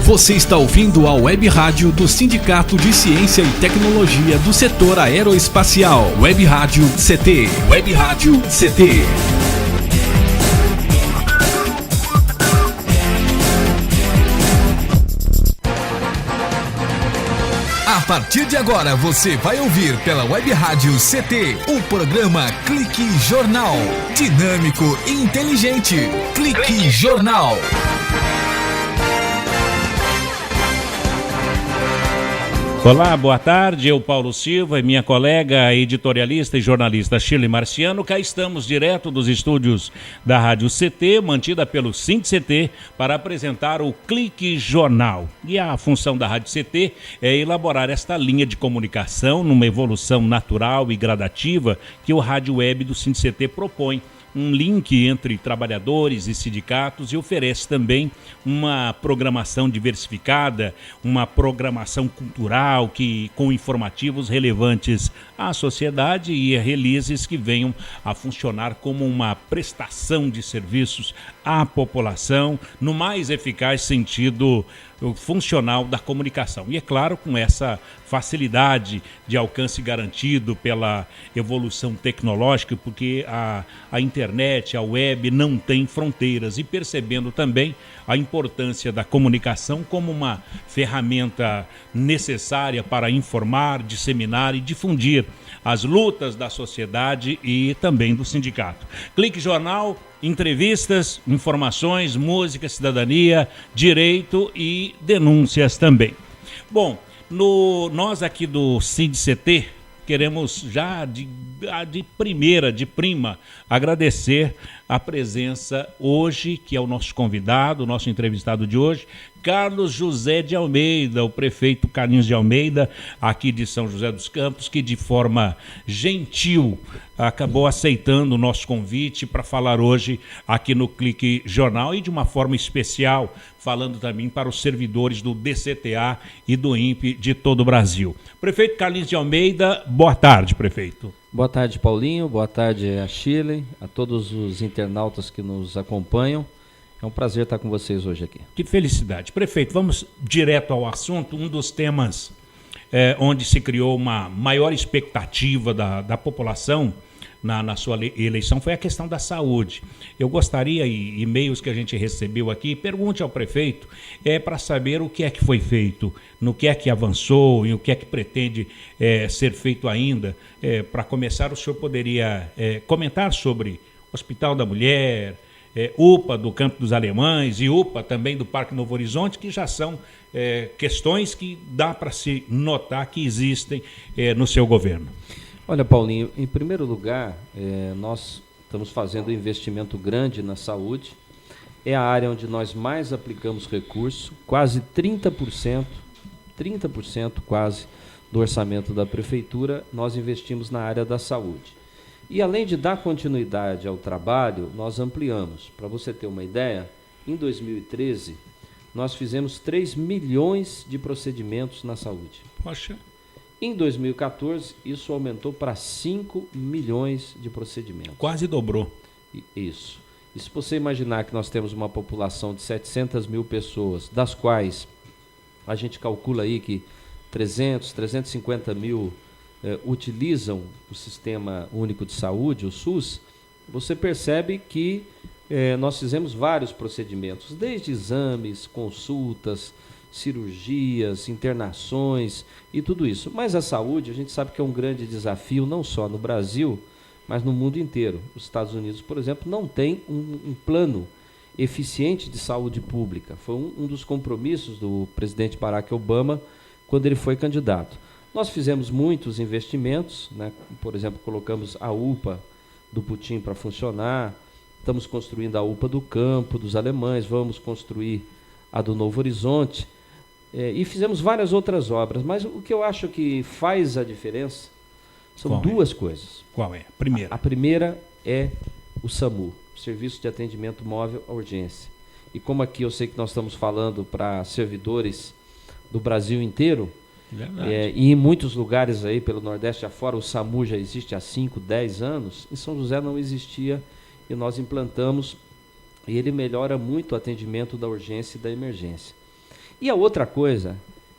Você está ouvindo a Web Rádio do Sindicato de Ciência e Tecnologia do Setor Aeroespacial. Web Rádio CT. Web Rádio CT. A partir de agora você vai ouvir pela Web Rádio CT o programa Clique Jornal. Dinâmico e inteligente. Clique Jornal. Olá, boa tarde, eu Paulo Silva e minha colega editorialista e jornalista Shirley Marciano. Cá estamos direto dos estúdios da Rádio CT, mantida pelo SINDCT, para apresentar o Clique Jornal. E a função da Rádio CT é elaborar esta linha de comunicação numa evolução natural e gradativa que o Rádio Web do SINDCT propõe. Um link entre trabalhadores e sindicatos e oferece também uma programação diversificada, uma programação cultural com informativos relevantes à sociedade e releases que venham a funcionar como uma prestação de serviços à população no mais eficaz sentido funcional da comunicação. E é claro, com essa facilidade de alcance garantido pela evolução tecnológica, porque a internet, a web não tem fronteiras, e percebendo também a importância da comunicação como uma ferramenta necessária para informar, disseminar e difundir as lutas da sociedade e também do sindicato. Clique Jornal, entrevistas, informações, música, cidadania, direito e denúncias também. Bom, nós aqui do SINDCT queremos já de prima, agradecer a presença hoje, que é o nosso convidado, o nosso entrevistado de hoje, Carlos José de Almeida, o prefeito Carlinhos de Almeida, aqui de São José dos Campos, que de forma gentil acabou aceitando o nosso convite para falar hoje aqui no Clique Jornal e de uma forma especial, falando também para os servidores do DCTA e do INPE de todo o Brasil. Prefeito Carlinhos de Almeida, boa tarde, prefeito. Boa tarde, Paulinho, boa tarde a Shirley, a todos os internautas que nos acompanham. É um prazer estar com vocês hoje aqui. Que felicidade. Prefeito, vamos direto ao assunto. Um dos temas onde se criou uma maior expectativa da população na sua eleição foi a questão da saúde. Eu gostaria, e-mails que a gente recebeu aqui, pergunte ao prefeito para saber o que é que foi feito, no que é que avançou e o que é que pretende ser feito ainda. Para começar, o senhor poderia comentar sobre Hospital da Mulher, UPA do Campo dos Alemães e UPA também do Parque Novo Horizonte, que já são questões que dá para se notar que existem no seu governo. Olha, Paulinho, em primeiro lugar, nós estamos fazendo um investimento grande na saúde. É a área onde nós mais aplicamos recursos, quase 30% quase do orçamento da prefeitura, nós investimos na área da saúde. E além de dar continuidade ao trabalho, nós ampliamos. Para você ter uma ideia, em 2013, nós fizemos 3 milhões de procedimentos na saúde. Poxa. Em 2014, isso aumentou para 5 milhões de procedimentos. Quase dobrou. Isso. E se você imaginar que nós temos uma população de 700 mil pessoas, das quais a gente calcula aí que 350 mil utilizam o Sistema Único de Saúde, o SUS, você percebe que nós fizemos vários procedimentos, desde exames, consultas, cirurgias, internações e tudo isso. Mas a saúde, a gente sabe que é um grande desafio, não só no Brasil, mas no mundo inteiro. Os Estados Unidos, por exemplo, não tem um plano eficiente de saúde pública. Foi um dos compromissos do presidente Barack Obama quando ele foi candidato. Nós fizemos muitos investimentos, né? Por exemplo, colocamos a UPA do Putim para funcionar, estamos construindo a UPA do Campo dos Alemães, vamos construir a do Novo Horizonte, e fizemos várias outras obras, mas o que eu acho que faz a diferença são duas coisas. Qual é? Primeira. A primeira é o SAMU, Serviço de Atendimento Móvel à Urgência. E como aqui eu sei que nós estamos falando para servidores do Brasil inteiro, e em muitos lugares aí pelo Nordeste afora o SAMU já existe há 5, 10 anos, em São José não existia e nós implantamos, e ele melhora muito o atendimento da urgência e da emergência. E a outra coisa,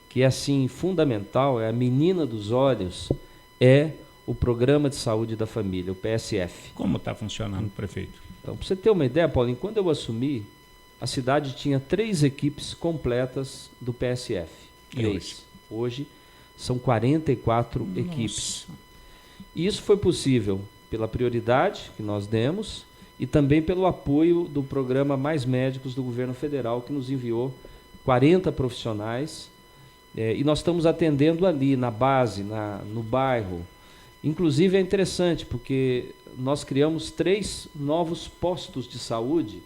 que é assim fundamental, é a menina dos olhos, é o Programa de Saúde da Família, o PSF. Como está funcionando, prefeito? Então, para você ter uma ideia, Paulinho, quando eu assumi, a cidade tinha 3 equipes completas do PSF. 3. Hoje são 44 equipes. E isso foi possível pela prioridade que nós demos e também pelo apoio do programa Mais Médicos do Governo Federal, que nos enviou 40 profissionais. E nós estamos atendendo ali, na base, no bairro. Inclusive é interessante, porque nós criamos 3 novos postos de saúde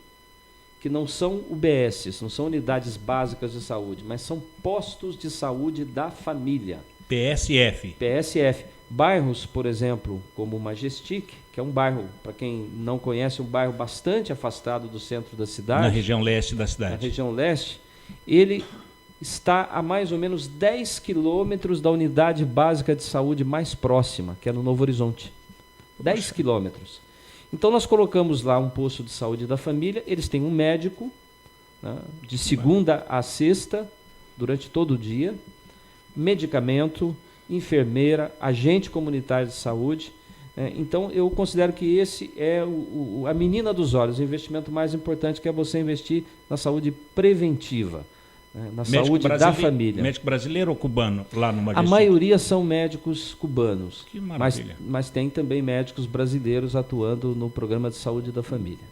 que não são UBS, não são unidades básicas de saúde, mas são postos de saúde da família. PSF. PSF. Bairros, por exemplo, como o Majestic, que é um bairro, para quem não conhece, um bairro bastante afastado do centro da cidade. Na região leste da cidade. Na região leste. Ele está a mais ou menos 10 quilômetros da unidade básica de saúde mais próxima, que é no Novo Horizonte. 10 quilômetros. Então nós colocamos lá um posto de saúde da família, eles têm um médico, né, de segunda a sexta, durante todo o dia, medicamento, enfermeira, agente comunitário de saúde. Então eu considero que esse é a menina dos olhos, o investimento mais importante, que é você investir na saúde preventiva. Na saúde da família. Médico brasileiro ou cubano lá no Majestic? A maioria são médicos cubanos. Que maravilha. Mas tem também médicos brasileiros atuando no programa de saúde da família.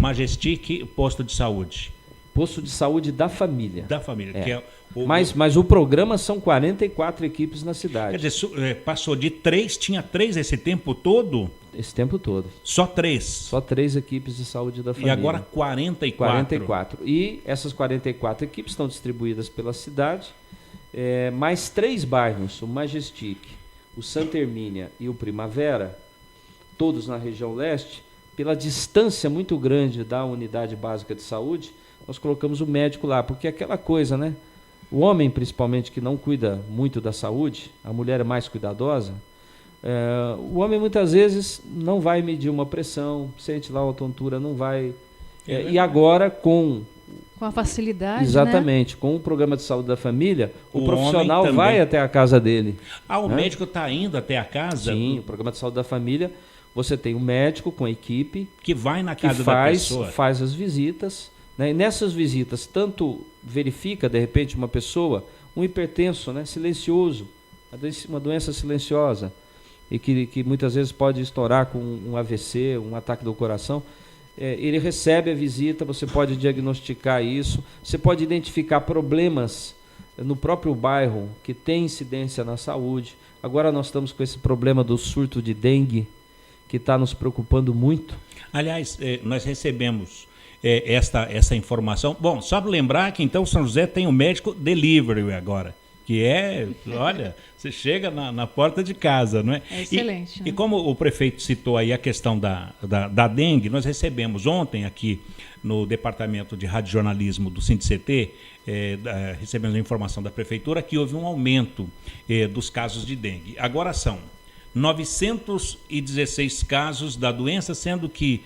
Majestic, posto de saúde. Posto de saúde da família. Da família. Que é mas o programa são 44 equipes na cidade. Quer dizer, passou de 3, tinha 3 esse tempo todo? Esse tempo todo. Só 3? Só 3 equipes de saúde da família. E agora 44? 44. E essas 44 equipes estão distribuídas pela cidade. Mais 3 bairros, o Majestic, o Santa Hermínia e o Primavera, todos na região leste, pela distância muito grande da unidade básica de saúde, nós colocamos o médico lá, porque aquela coisa, né? O homem, principalmente, que não cuida muito da saúde, a mulher é mais cuidadosa, o homem muitas vezes não vai medir uma pressão, sente lá uma tontura, não vai. E agora com a facilidade, exatamente, né? Com o programa de saúde da família, o profissional vai até a casa dele. O médico está indo até a casa? Sim, o programa de saúde da família, você tem um médico com a equipe que vai na casa da pessoa, faz as visitas. E nessas visitas, tanto verifica, de repente, uma pessoa, um hipertenso, né, silencioso, uma doença silenciosa, e que muitas vezes pode estourar com um AVC, um ataque do coração. Ele recebe a visita, você pode diagnosticar isso, você pode identificar problemas no próprio bairro que tem incidência na saúde. Agora nós estamos com esse problema do surto de dengue, que está nos preocupando muito. Aliás, nós recebemos essa informação. Bom, só para lembrar que então São José tem um médico delivery agora, que olha, você chega na porta de casa, não é? É excelente. E como o prefeito citou aí a questão da dengue, nós recebemos ontem aqui no Departamento de Radiojornalismo do SINDICT, recebemos a informação da prefeitura que houve um aumento dos casos de dengue. Agora são 916 casos da doença, sendo que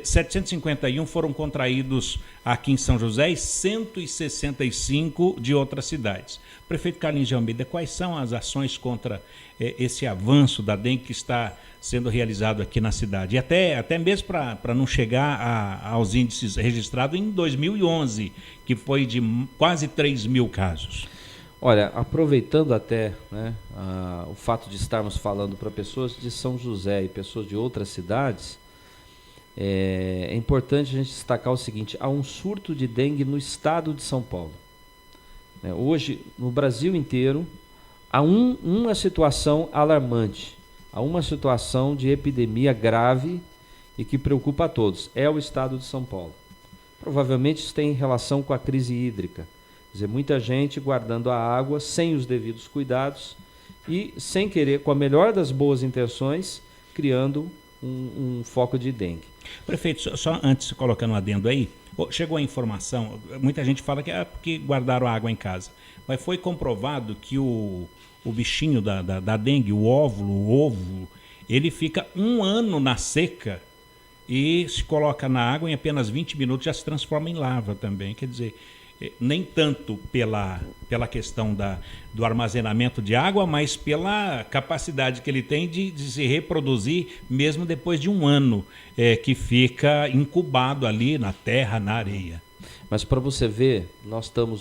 751 foram contraídos aqui em São José e 165 de outras cidades. Prefeito Carlinhos de Almeida, quais são as ações contra esse avanço da dengue que está sendo realizado aqui na cidade? E até mesmo para não chegar aos índices registrados em 2011, que foi de quase 3 mil casos. Olha, aproveitando até, né, o fato de estarmos falando para pessoas de São José e pessoas de outras cidades, é importante a gente destacar o seguinte: há um surto de dengue no estado de São Paulo. Hoje, no Brasil inteiro, há uma situação alarmante, há uma situação de epidemia grave e que preocupa a todos. É o estado de São Paulo. Provavelmente isso tem relação com a crise hídrica. Quer dizer, muita gente guardando a água sem os devidos cuidados e, sem querer, com a melhor das boas intenções, criando um foco de dengue. Prefeito, só antes, colocando um adendo aí, chegou a informação, muita gente fala que é porque guardaram água em casa, mas foi comprovado que o bichinho da dengue, o ovo, ele fica 1 ano na seca e se coloca na água, em apenas 20 minutos já se transforma em lava também. Quer dizer, nem tanto pela questão do armazenamento de água, mas pela capacidade que ele tem de se reproduzir mesmo depois de um ano que fica incubado ali na terra, na areia. Mas para você ver, o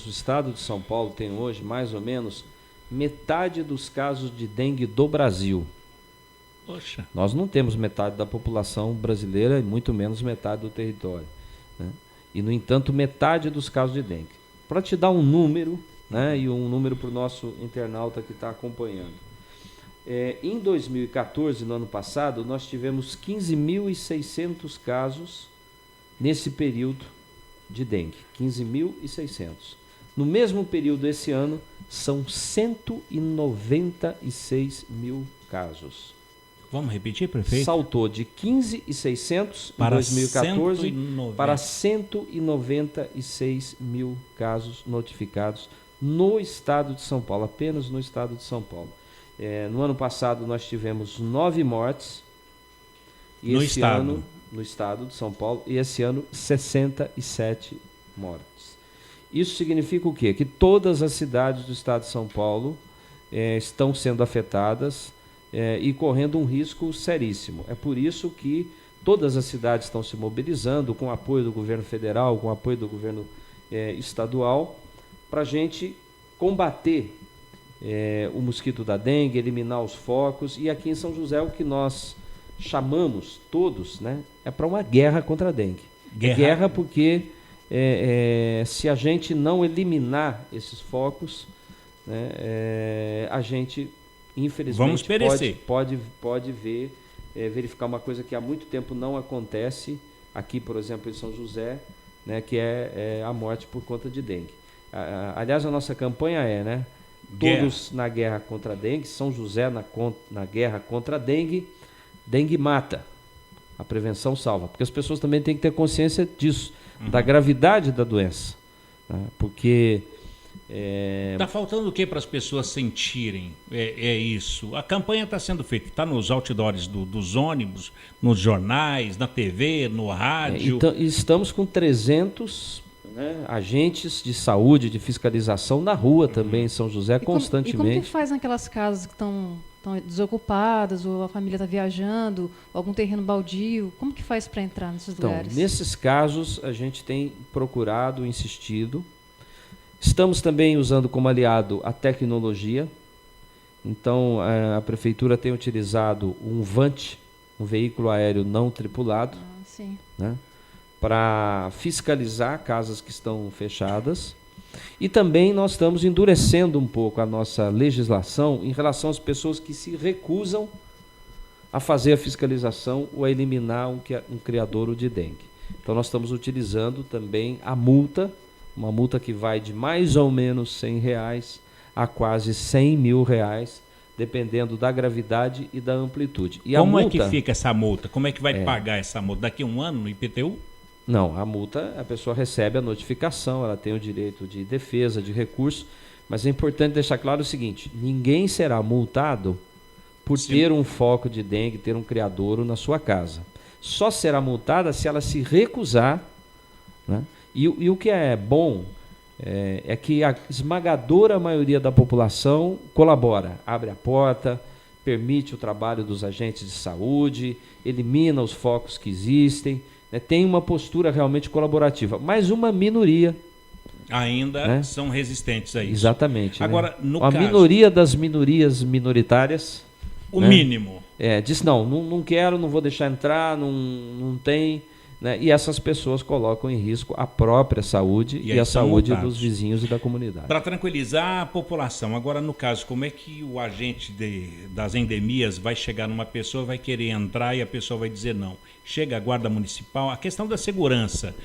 estado de São Paulo tem hoje mais ou menos metade dos casos de dengue do Brasil. Poxa. Nós não temos metade da população brasileira e muito menos metade do território, né? E, no entanto, metade dos casos de dengue. Para te dar um número, né, e um número para o nosso internauta que está acompanhando. Em 2014, no ano passado, nós tivemos 15.600 casos nesse período de dengue. 15.600. No mesmo período esse ano, são 196 mil casos. Vamos repetir, prefeito? Saltou de 15.600 em 2014 para 196 mil casos notificados no estado de São Paulo, apenas no estado de São Paulo. No ano passado nós tivemos 9 mortes e no estado de São Paulo, e esse ano 67 mortes. Isso significa o quê? Que todas as cidades do estado de São Paulo estão sendo afetadas e correndo um risco seríssimo. É por isso que todas as cidades estão se mobilizando com o apoio do governo federal, com o apoio do governo estadual, para a gente combater o mosquito da dengue, eliminar os focos. E aqui em São José o que nós chamamos todos, né, é para uma guerra contra a dengue. Guerra porque se a gente não eliminar esses focos, né, a gente infelizmente pode verificar uma coisa que há muito tempo não acontece aqui, por exemplo, em São José, né, que é a morte por conta de dengue. Aliás, a nossa campanha né, todos na guerra contra a dengue, São José na guerra contra a dengue, dengue mata, a prevenção salva, porque as pessoas também têm que ter consciência disso, da gravidade da doença, né, porque está faltando o que para as pessoas sentirem isso? A campanha está sendo feita, está nos outdoors dos ônibus, nos jornais, na TV, no rádio. Então, estamos com 300 agentes de saúde, de fiscalização na rua também em São José, constantemente. E como que faz naquelas casas que estão desocupadas, ou a família está viajando, ou algum terreno baldio? Como que faz para entrar nesses lugares? Nesses casos, a gente tem procurado, insistido. Estamos também usando como aliado a tecnologia. Então, a prefeitura tem utilizado um VANT, um veículo aéreo não tripulado, né, para fiscalizar casas que estão fechadas. E também nós estamos endurecendo um pouco a nossa legislação em relação às pessoas que se recusam a fazer a fiscalização ou a eliminar um criadouro de dengue. Então, nós estamos utilizando também a multa, uma multa que vai de mais ou menos R$100 a quase R$100.000, dependendo da gravidade e da amplitude. E como é que fica essa multa? Como é que vai pagar essa multa? Daqui a um ano no IPTU? Não, a multa, a pessoa recebe a notificação, ela tem o direito de defesa, de recurso, mas é importante deixar claro o seguinte: ninguém será multado por ter um foco de dengue, ter um criadouro na sua casa. Só será multada se ela se recusar, né? E o que é bom é que a esmagadora maioria da população colabora, abre a porta, permite o trabalho dos agentes de saúde, elimina os focos que existem, né, tem uma postura realmente colaborativa, mas uma minoria ainda são resistentes a isso. Exatamente. Agora, a minoria das minorias minoritárias, o mínimo, diz não quero, não vou deixar entrar, não tem. Né? E essas pessoas colocam em risco a própria saúde e a saúde dos vizinhos e da comunidade. Para tranquilizar a população, agora no caso, como é que o agente das endemias vai chegar numa pessoa, vai querer entrar e a pessoa vai dizer não? Chega a guarda municipal, a questão da segurança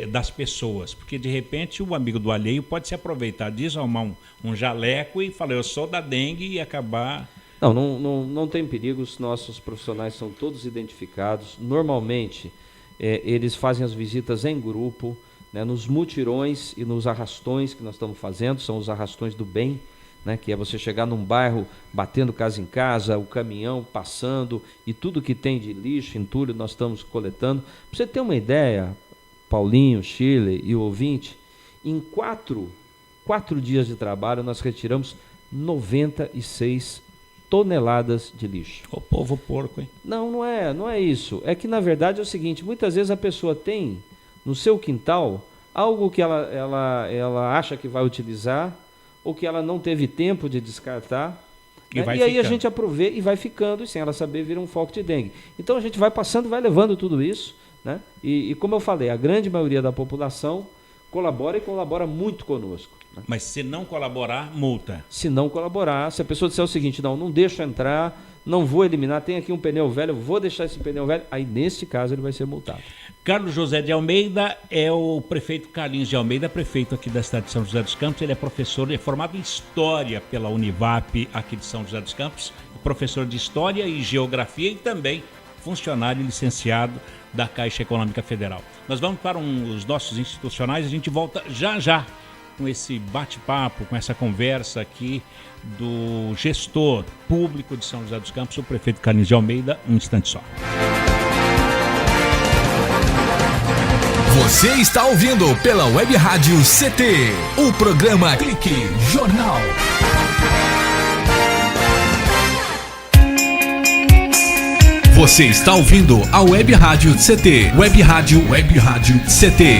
das pessoas, porque de repente o amigo do alheio pode se aproveitar disso, arrumar um jaleco e falar eu sou da dengue e acabar... Não tem perigo, os nossos profissionais são todos identificados, normalmente... eles fazem as visitas em grupo, né, nos mutirões e nos arrastões que nós estamos fazendo, são os arrastões do bem, né, que é você chegar num bairro, batendo casa em casa, o caminhão passando e tudo que tem de lixo, entulho, nós estamos coletando. Para você ter uma ideia, Paulinho, Shirley e o ouvinte, Em quatro dias de trabalho, nós retiramos 96 toneladas de lixo. O povo porco, hein? Não é isso. É que, na verdade, é o seguinte, muitas vezes a pessoa tem no seu quintal algo que ela acha que vai utilizar ou que ela não teve tempo de descartar, né? E aí a gente aproveita e vai ficando, e sem ela saber, vira um foco de dengue. Então a gente vai passando, vai levando tudo isso, né? E como eu falei, a grande maioria da população colabora e colabora muito conosco. Mas se não colaborar, multa. Se não colaborar, se a pessoa disser o seguinte, não deixo entrar, não vou eliminar, tem aqui um pneu velho, vou deixar esse pneu velho, aí neste caso ele vai ser multado. Carlos José de Almeida é o prefeito Carlinhos de Almeida, prefeito aqui da cidade de São José dos Campos. Ele é professor, é formado em História pela Univap aqui de São José dos Campos, professor de História e Geografia e também funcionário licenciado da Caixa Econômica Federal. Nós vamos para os nossos institucionais, a gente volta já com esse bate-papo, com essa conversa aqui do gestor público de São José dos Campos, o prefeito Carlinhos de Almeida, um instante só. Você está ouvindo pela Web Rádio CT, o programa Clique Jornal. Você está ouvindo a Web Rádio CT, Web Rádio CT.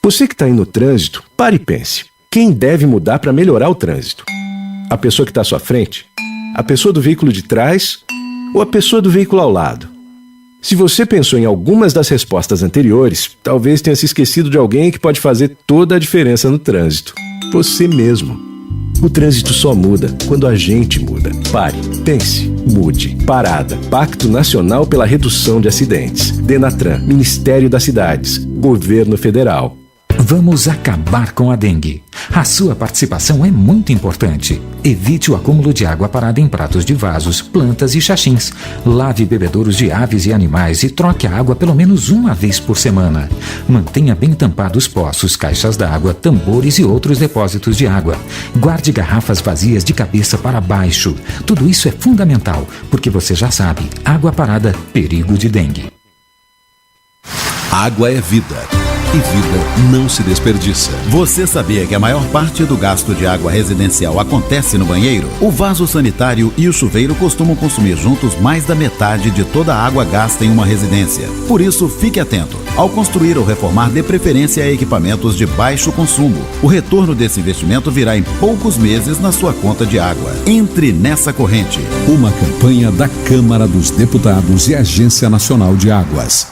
Você que está aí no trânsito, pare e pense. Quem deve mudar para melhorar o trânsito? A pessoa que está à sua frente? A pessoa do veículo de trás? Ou a pessoa do veículo ao lado? Se você pensou em algumas das respostas anteriores, talvez tenha se esquecido de alguém que pode fazer toda a diferença no trânsito. Você mesmo. O trânsito só muda quando a gente muda. Pare, pense, mude. Parada. Pacto Nacional pela Redução de Acidentes. Denatran, Ministério das Cidades, Governo Federal. Vamos acabar com a dengue. A sua participação é muito importante. Evite o acúmulo de água parada em pratos de vasos, plantas e xaxins. Lave bebedouros de aves e animais e troque a água pelo menos uma vez por semana. Mantenha bem tampados poços, caixas d'água, tambores e outros depósitos de água. Guarde garrafas vazias de cabeça para baixo. Tudo isso é fundamental, porque você já sabe, água parada, perigo de dengue. Água é vida. E vida não se desperdiça. Você sabia que a maior parte do gasto de água residencial acontece no banheiro? O vaso sanitário e o chuveiro costumam consumir juntos mais da metade de toda a água gasta em uma residência. Por isso, fique atento. Ao construir ou reformar, dê preferência a equipamentos de baixo consumo. O retorno desse investimento virá em poucos meses na sua conta de água. Entre nessa corrente. Uma campanha da Câmara dos Deputados e Agência Nacional de Águas.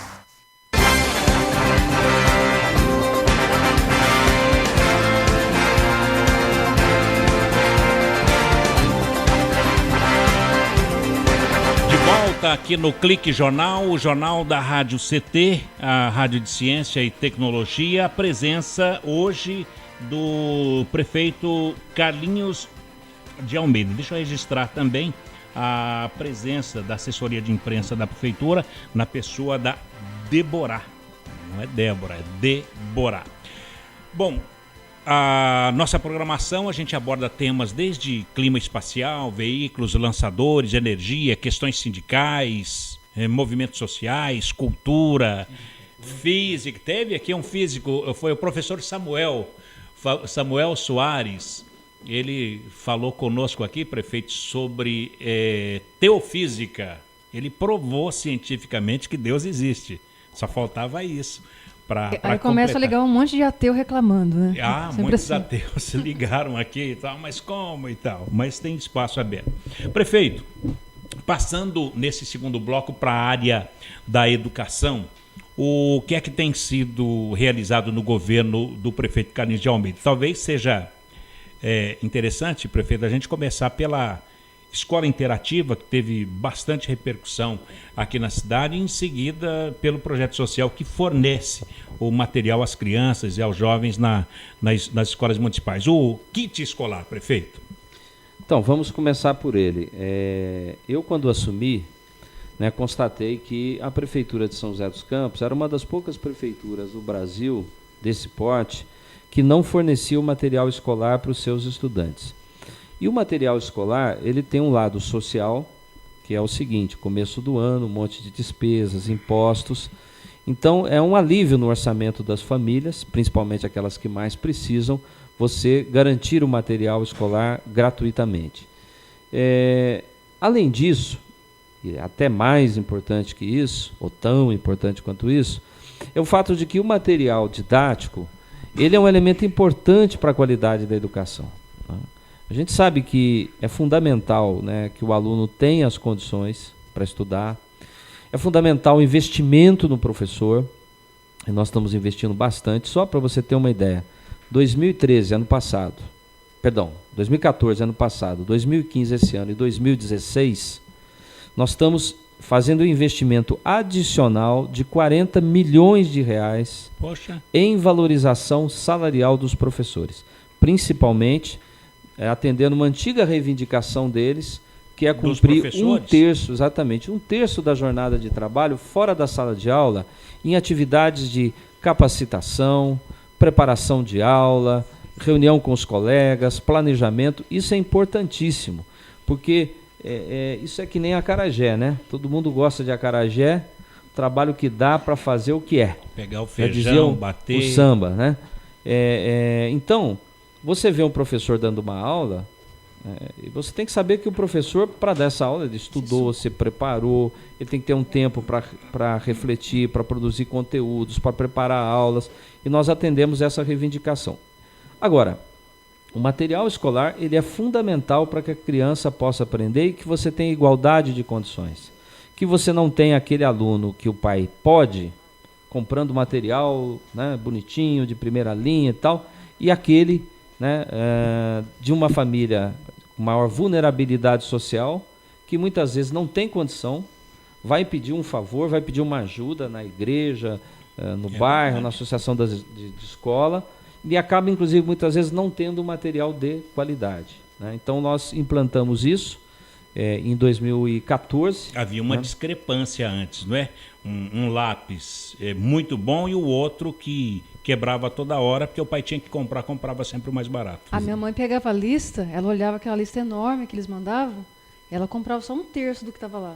Aqui no Clique Jornal, o jornal da Rádio CT, a Rádio de Ciência e Tecnologia, a presença hoje do prefeito Carlinhos de Almeida. Deixa eu registrar também a presença da assessoria de imprensa da prefeitura na pessoa da Deborah. Não é Débora, é Deborah. Bom, a nossa programação, a gente aborda temas desde clima espacial, veículos, lançadores, energia, questões sindicais, movimentos sociais, cultura, física. Teve aqui um físico, foi o professor Samuel Soares. Ele falou conosco aqui, prefeito, sobre teofísica. Ele provou cientificamente que Deus existe. Só faltava isso. Aí começa a ligar um monte de ateu reclamando, né? Muitos ateus se ligaram aqui e tal, mas como e tal? Mas tem espaço aberto. Prefeito, passando nesse segundo bloco para a área da educação, o que é que tem sido realizado no governo do prefeito Carlinhos de Almeida? Talvez seja interessante, prefeito, a gente começar pela escola interativa, que teve bastante repercussão aqui na cidade, e em seguida pelo projeto social que fornece o material às crianças e aos jovens nas escolas municipais. O kit escolar, prefeito. Então, vamos começar por ele. Eu, quando assumi, constatei que a Prefeitura de São José dos Campos era uma das poucas prefeituras do Brasil, desse porte, que não fornecia o material escolar para os seus estudantes. E o material escolar, ele tem um lado social, que é o seguinte: começo do ano, um monte de despesas, impostos, Então, é um alívio no orçamento das famílias, principalmente aquelas que mais precisam, você garantir o material escolar gratuitamente. Além disso, e até mais importante que isso, ou tão importante quanto isso, é o fato de que o material didático, ele é um elemento importante para a qualidade da educação. A gente sabe que é fundamental, né, que o aluno tenha as condições para estudar. É fundamental o investimento no professor, e nós estamos investindo bastante. Só para você ter uma ideia, 2014, ano passado, 2015 esse ano e 2016, nós estamos fazendo um investimento adicional de 40 milhões de reais em valorização salarial dos professores, principalmente atendendo uma antiga reivindicação deles, que é cumprir um terço da jornada de trabalho fora da sala de aula, em atividades de capacitação, preparação de aula, reunião com os colegas, planejamento. Isso é importantíssimo, porque isso é que nem acarajé, né? Todo mundo gosta de acarajé, trabalho que dá para fazer o que é. Pegar o feijão, bater. O samba, né? Então, você vê um professor dando uma aula, e você tem que saber que o professor, para dar essa aula, ele estudou, se preparou, ele tem que ter um tempo para refletir, para produzir conteúdos, para preparar aulas, e nós atendemos essa reivindicação. Agora, o material escolar, ele é fundamental para que a criança possa aprender e que você tenha igualdade de condições. Que você não tenha aquele aluno que o pai pode, comprando material, né, bonitinho, de primeira linha e tal, e aquele, né, de uma família com maior vulnerabilidade social, que muitas vezes não tem condição, vai pedir um favor, vai pedir uma ajuda na igreja, no bairro, na associação de escola, e acaba, inclusive, muitas vezes não tendo material de qualidade, né? Então, nós implantamos isso em 2014. Havia uma discrepância antes, não é? Um lápis muito bom e o outro que quebrava toda hora, porque o pai tinha que comprava sempre o mais barato. A minha mãe pegava a lista, ela olhava aquela lista enorme que eles mandavam, ela comprava só um terço do que estava lá.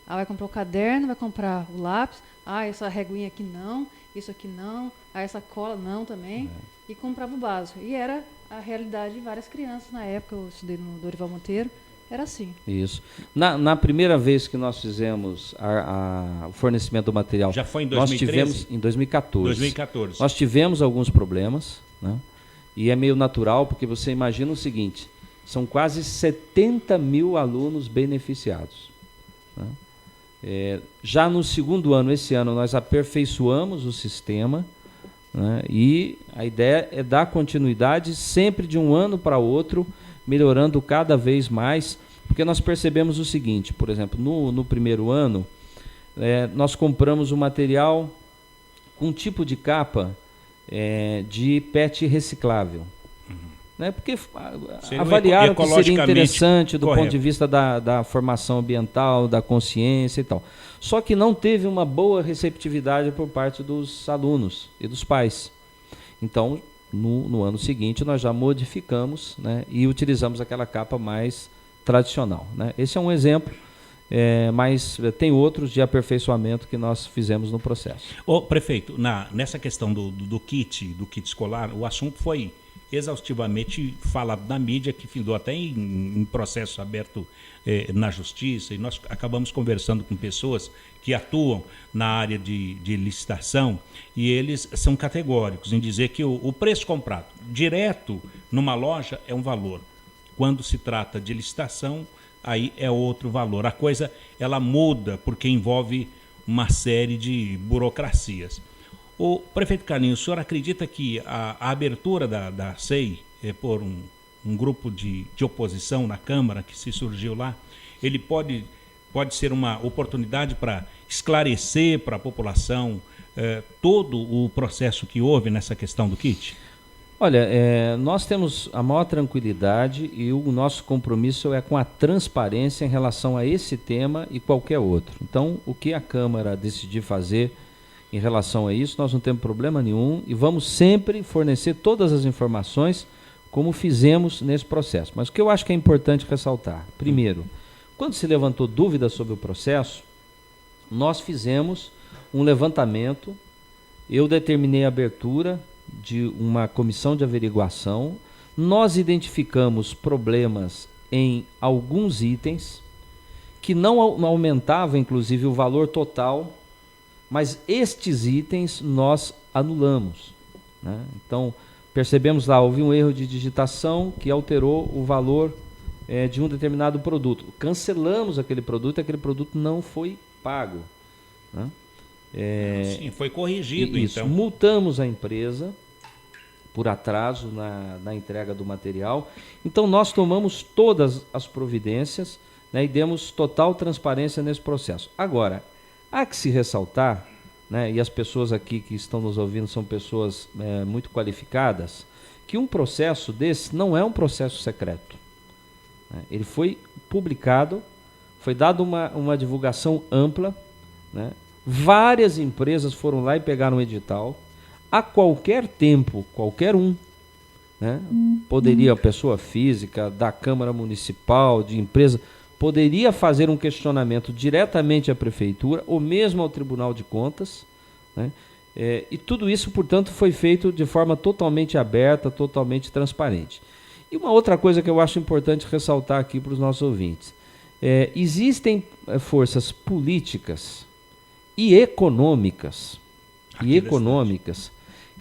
Ela vai comprar o caderno, vai comprar o lápis, essa reguinha aqui não, isso aqui não, essa cola não também, e comprava o básico. E era a realidade de várias crianças na época, eu estudei no Dorival Monteiro, era assim. Isso. Na primeira vez que nós fizemos o fornecimento do material, já foi em 2013? Nós tivemos em 2014. 2014. Nós tivemos alguns problemas, né? E é meio natural, porque você imagina o seguinte, são quase 70 mil alunos beneficiados, né? Já no segundo ano, esse ano, nós aperfeiçoamos o sistema, né? E a ideia é dar continuidade sempre de um ano para outro, melhorando cada vez mais, porque nós percebemos o seguinte, por exemplo, no primeiro ano, nós compramos um material com um tipo de capa de PET reciclável. Né? Porque avaliaram que seria interessante do ponto de vista da formação ambiental, da consciência e tal. Só que não teve uma boa receptividade por parte dos alunos e dos pais. Então, no ano seguinte, nós já modificamos, né, e utilizamos aquela capa mais tradicional, né? Esse é um exemplo, mas tem outros de aperfeiçoamento que nós fizemos no processo. Prefeito, nessa questão do kit escolar, o assunto foi exaustivamente falado na mídia, que findou até em processo aberto na justiça, e nós acabamos conversando com pessoas que atuam na área de licitação, e eles são categóricos em dizer que o preço comprado direto numa loja é um valor. Quando se trata de licitação, aí é outro valor. A coisa, ela muda porque envolve uma série de burocracias. O prefeito Carlinhos, o senhor acredita que a abertura da SEI por um grupo de oposição na Câmara que se surgiu lá, ele pode ser uma oportunidade para esclarecer para a população todo o processo que houve nessa questão do kit? Olha, nós temos a maior tranquilidade e o nosso compromisso é com a transparência em relação a esse tema e qualquer outro. Então, o que a Câmara decidir fazer em relação a isso, nós não temos problema nenhum e vamos sempre fornecer todas as informações como fizemos nesse processo. Mas o que eu acho que é importante ressaltar, primeiro, quando se levantou dúvida sobre o processo, nós fizemos um levantamento, eu determinei a abertura de uma comissão de averiguação, nós identificamos problemas em alguns itens, que não aumentavam, inclusive, o valor total, mas estes itens nós anulamos, né? Então, percebemos lá, houve um erro de digitação que alterou o valor de um determinado produto. Cancelamos aquele produto não foi pago, né? Sim, foi corrigido, isso, então. Multamos a empresa por atraso na entrega do material. Então, nós tomamos todas as providências, né, e demos total transparência nesse processo. Agora, há que se ressaltar, né, e as pessoas aqui que estão nos ouvindo são pessoas muito qualificadas, que um processo desse não é um processo secreto, né? Ele foi publicado, foi dada uma divulgação ampla, né? Várias empresas foram lá e pegaram o edital. A qualquer tempo, qualquer um, né, poderia, pessoa física, da Câmara Municipal, de empresa, poderia fazer um questionamento diretamente à Prefeitura ou mesmo ao Tribunal de Contas, né? E tudo isso, portanto, foi feito de forma totalmente aberta, totalmente transparente. E uma outra coisa que eu acho importante ressaltar aqui para os nossos ouvintes. Existem forças políticas e econômicas,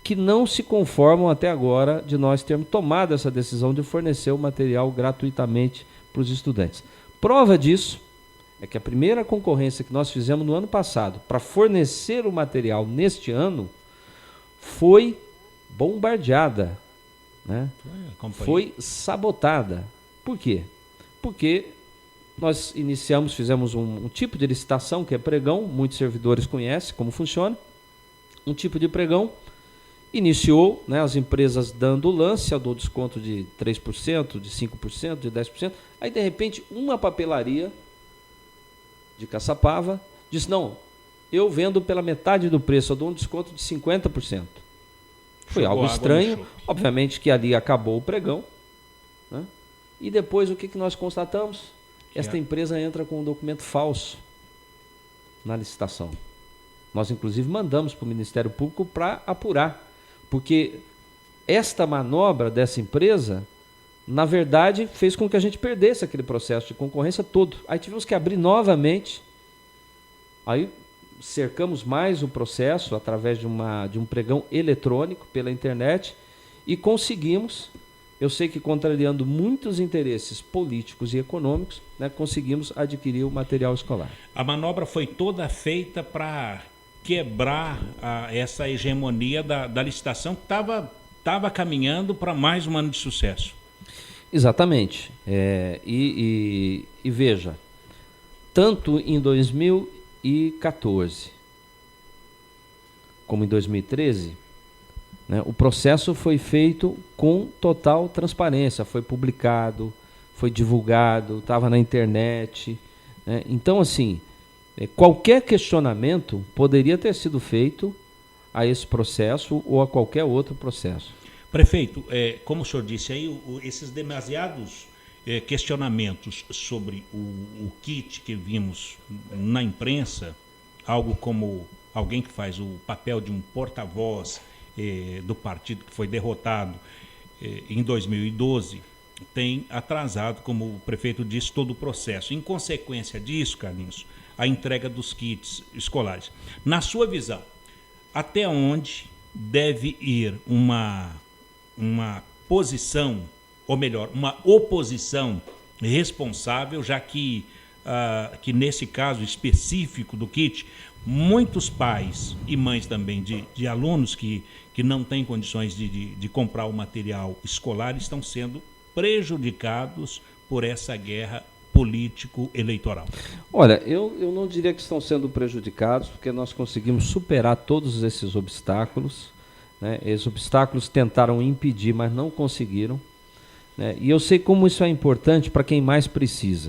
que não se conformam até agora de nós termos tomado essa decisão de fornecer o material gratuitamente para os estudantes. Prova disso é que a primeira concorrência que nós fizemos no ano passado para fornecer o material neste ano foi bombardeada, né? Foi sabotada. Por quê? Porque nós fizemos um tipo de licitação que é pregão, muitos servidores conhecem como funciona, um tipo de pregão, iniciou, né, as empresas dando o lance, eu dou desconto de 3%, de 5%, de 10%, aí de repente uma papelaria de Caçapava diz, não, eu vendo pela metade do preço, eu dou um desconto de 50%. Foi algo estranho, obviamente que ali acabou o pregão, né? E depois o que nós constatamos? Esta empresa entra com um documento falso na licitação. Nós, inclusive, mandamos para o Ministério Público para apurar, porque esta manobra dessa empresa, na verdade, fez com que a gente perdesse aquele processo de concorrência todo. Aí tivemos que abrir novamente, aí cercamos mais o processo através de um pregão eletrônico pela internet e conseguimos, eu sei que contrariando muitos interesses políticos e econômicos, né, conseguimos adquirir o material escolar. A manobra foi toda feita para quebrar essa hegemonia da licitação que estava caminhando para mais um ano de sucesso. Exatamente. E veja, tanto em 2014 como em 2013, né, o processo foi feito com total transparência, foi publicado, foi divulgado, estava na internet, né? Então, assim, qualquer questionamento poderia ter sido feito a esse processo ou a qualquer outro processo. Prefeito, como o senhor disse aí, esses demasiados questionamentos sobre o kit que vimos na imprensa, algo como alguém que faz o papel de um porta-voz do partido que foi derrotado em 2012, tem atrasado, como o prefeito disse, todo o processo. Em consequência disso, Carlinhos, a entrega dos kits escolares. Na sua visão, até onde deve ir uma posição, ou melhor, uma oposição responsável, já que nesse caso específico do kit, muitos pais e mães também de alunos que não têm condições de comprar o material escolar estão sendo prejudicados por essa guerra político-eleitoral? Olha, eu não diria que estão sendo prejudicados, porque nós conseguimos superar todos esses obstáculos, né? Esses obstáculos tentaram impedir, mas não conseguiram, né? E eu sei como isso é importante para quem mais precisa.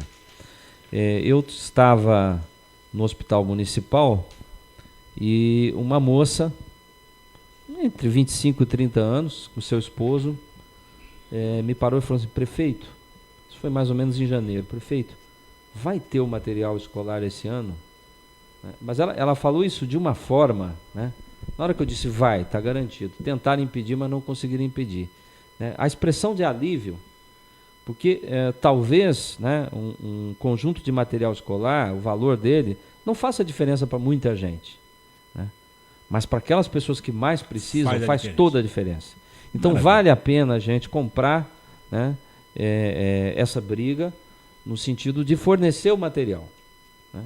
Eu estava no hospital municipal e uma moça, entre 25 e 30 anos, com seu esposo, me parou e falou assim: prefeito, isso foi mais ou menos em janeiro, prefeito, vai ter o material escolar esse ano? né? Mas ela falou isso de uma forma, né? Na hora que eu disse vai, está garantido. Tentaram impedir, mas não conseguiram impedir, né? A expressão de alívio, porque talvez, né, um conjunto de material escolar, o valor dele, não faça diferença para muita gente, né? Mas para aquelas pessoas que mais precisam, faz toda a diferença. Então vale a pena a gente comprar, né, essa briga no sentido de fornecer o material, né?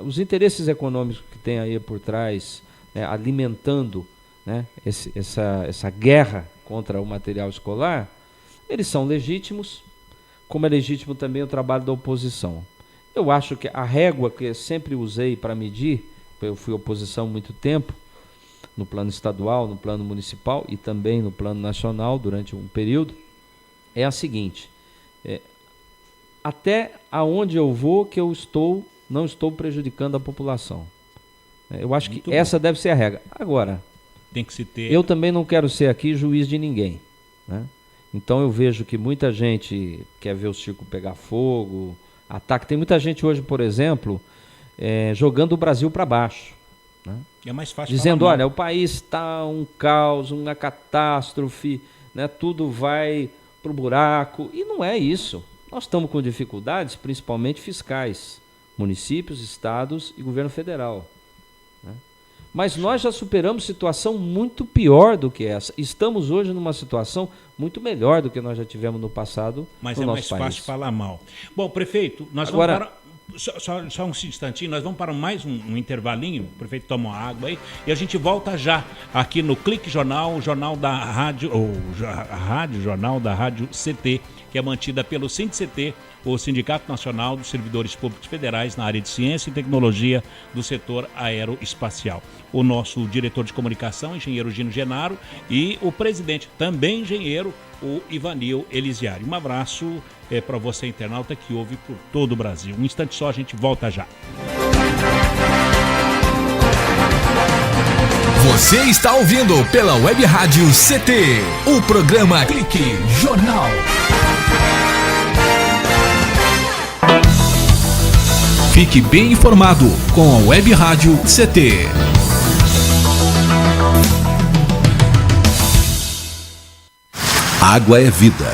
Os interesses econômicos que tem aí por trás, né, alimentando, né, essa guerra contra o material escolar, eles são legítimos, como é legítimo também o trabalho da oposição. Eu acho que a régua que eu sempre usei para medir, eu fui oposição há muito tempo, no plano estadual, no plano municipal e também no plano nacional durante um período, é a seguinte: até aonde eu vou que eu não estou prejudicando a população. Eu acho muito que bom. Essa deve ser a regra. Agora, tem que se ter... eu também não quero ser aqui juiz de ninguém, né? Então eu vejo que muita gente quer ver o circo pegar fogo, ataque. Tem muita gente hoje, por exemplo, jogando o Brasil para baixo, né? É mais fácil dizendo, olha, o país está um caos, uma catástrofe, né? Tudo vai para o buraco. E não é isso. Nós estamos com dificuldades, principalmente fiscais, municípios, estados e governo federal, né? Mas nós já superamos situação muito pior do que essa. Estamos hoje numa situação muito melhor do que nós já tivemos no passado. Mas no é nosso mais país. Fácil falar mal. Bom, prefeito, nós agora, vamos para... Só um instantinho, nós vamos para mais um intervalinho. O prefeito toma uma água aí e a gente volta já aqui no Clique Jornal, jornal da rádio, jornal da Rádio CT, que é mantida pelo SINDCT, o Sindicato Nacional dos Servidores Públicos Federais na área de Ciência e Tecnologia do setor aeroespacial. O nosso diretor de comunicação, engenheiro Gino Genaro, e o presidente, também engenheiro, o Ivanil Elisiário. Um abraço para você, internauta, que ouve por todo o Brasil. Um instante só, a gente volta já. Você está ouvindo pela Web Rádio CT, o programa Clique Jornal. Fique bem informado com a Web Rádio CT. Água é vida.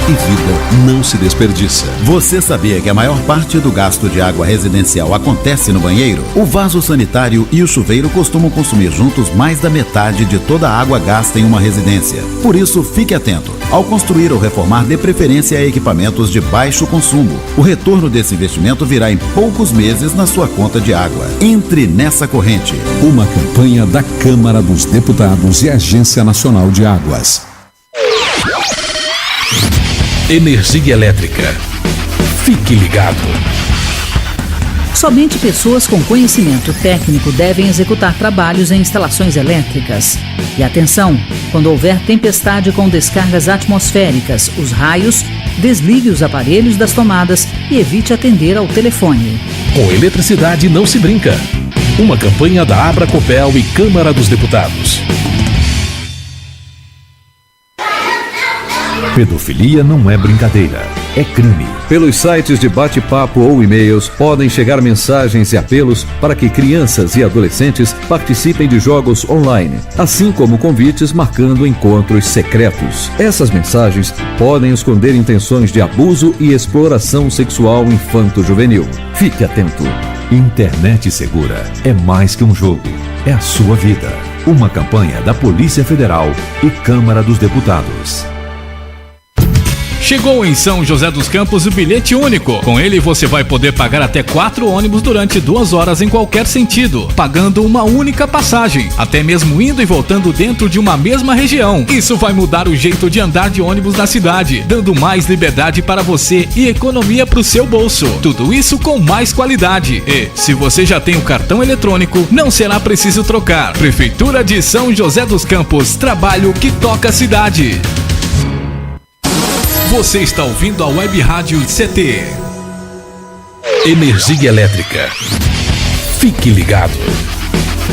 E vida não se desperdiça. Você sabia que a maior parte do gasto de água residencial acontece no banheiro? O vaso sanitário e o chuveiro costumam consumir juntos mais da metade de toda a água gasta em uma residência. Por isso, fique atento. Ao construir ou reformar, dê preferência a equipamentos de baixo consumo. O retorno desse investimento virá em poucos meses na sua conta de água. Entre nessa corrente. Uma campanha da Câmara dos Deputados e Agência Nacional de Águas. Energia elétrica. Fique ligado. Somente pessoas com conhecimento técnico devem executar trabalhos em instalações elétricas. E atenção, quando houver tempestade com descargas atmosféricas, os raios, desligue os aparelhos das tomadas e evite atender ao telefone. Com eletricidade não se brinca. Uma campanha da Abracopel e Câmara dos Deputados. Pedofilia não é brincadeira, é crime. Pelos sites de bate-papo ou e-mails podem chegar mensagens e apelos para que crianças e adolescentes participem de jogos online, assim como convites marcando encontros secretos. Essas mensagens podem esconder intenções de abuso e exploração sexual infanto-juvenil. Fique atento. Internet segura é mais que um jogo, é a sua vida. Uma campanha da Polícia Federal e Câmara dos Deputados. Chegou em São José dos Campos o bilhete único. Com ele você vai poder pagar até 4 ônibus durante 2 horas em qualquer sentido, pagando uma única passagem, até mesmo indo e voltando dentro de uma mesma região. Isso vai mudar o jeito de andar de ônibus na cidade, dando mais liberdade para você e economia para o seu bolso. Tudo isso com mais qualidade. E, se você já tem o cartão eletrônico, não será preciso trocar. Prefeitura de São José dos Campos, trabalho que toca a cidade. Você está ouvindo a Web Rádio CT. Energia elétrica. Fique ligado.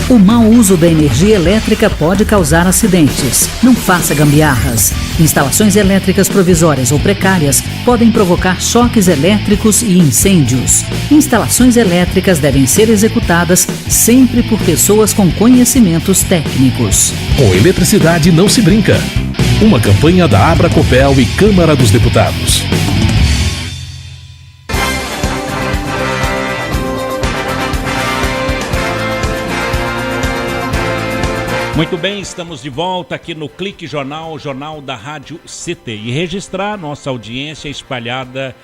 O mau uso da energia elétrica pode causar acidentes. Não faça gambiarras. Instalações elétricas provisórias ou precárias podem provocar choques elétricos e incêndios. Instalações elétricas devem ser executadas sempre por pessoas com conhecimentos técnicos. Com eletricidade não se brinca. Uma campanha da Abracopel e Câmara dos Deputados. Muito bem, estamos de volta aqui no Clique Jornal, jornal da Rádio CT, e registrar nossa audiência espalhada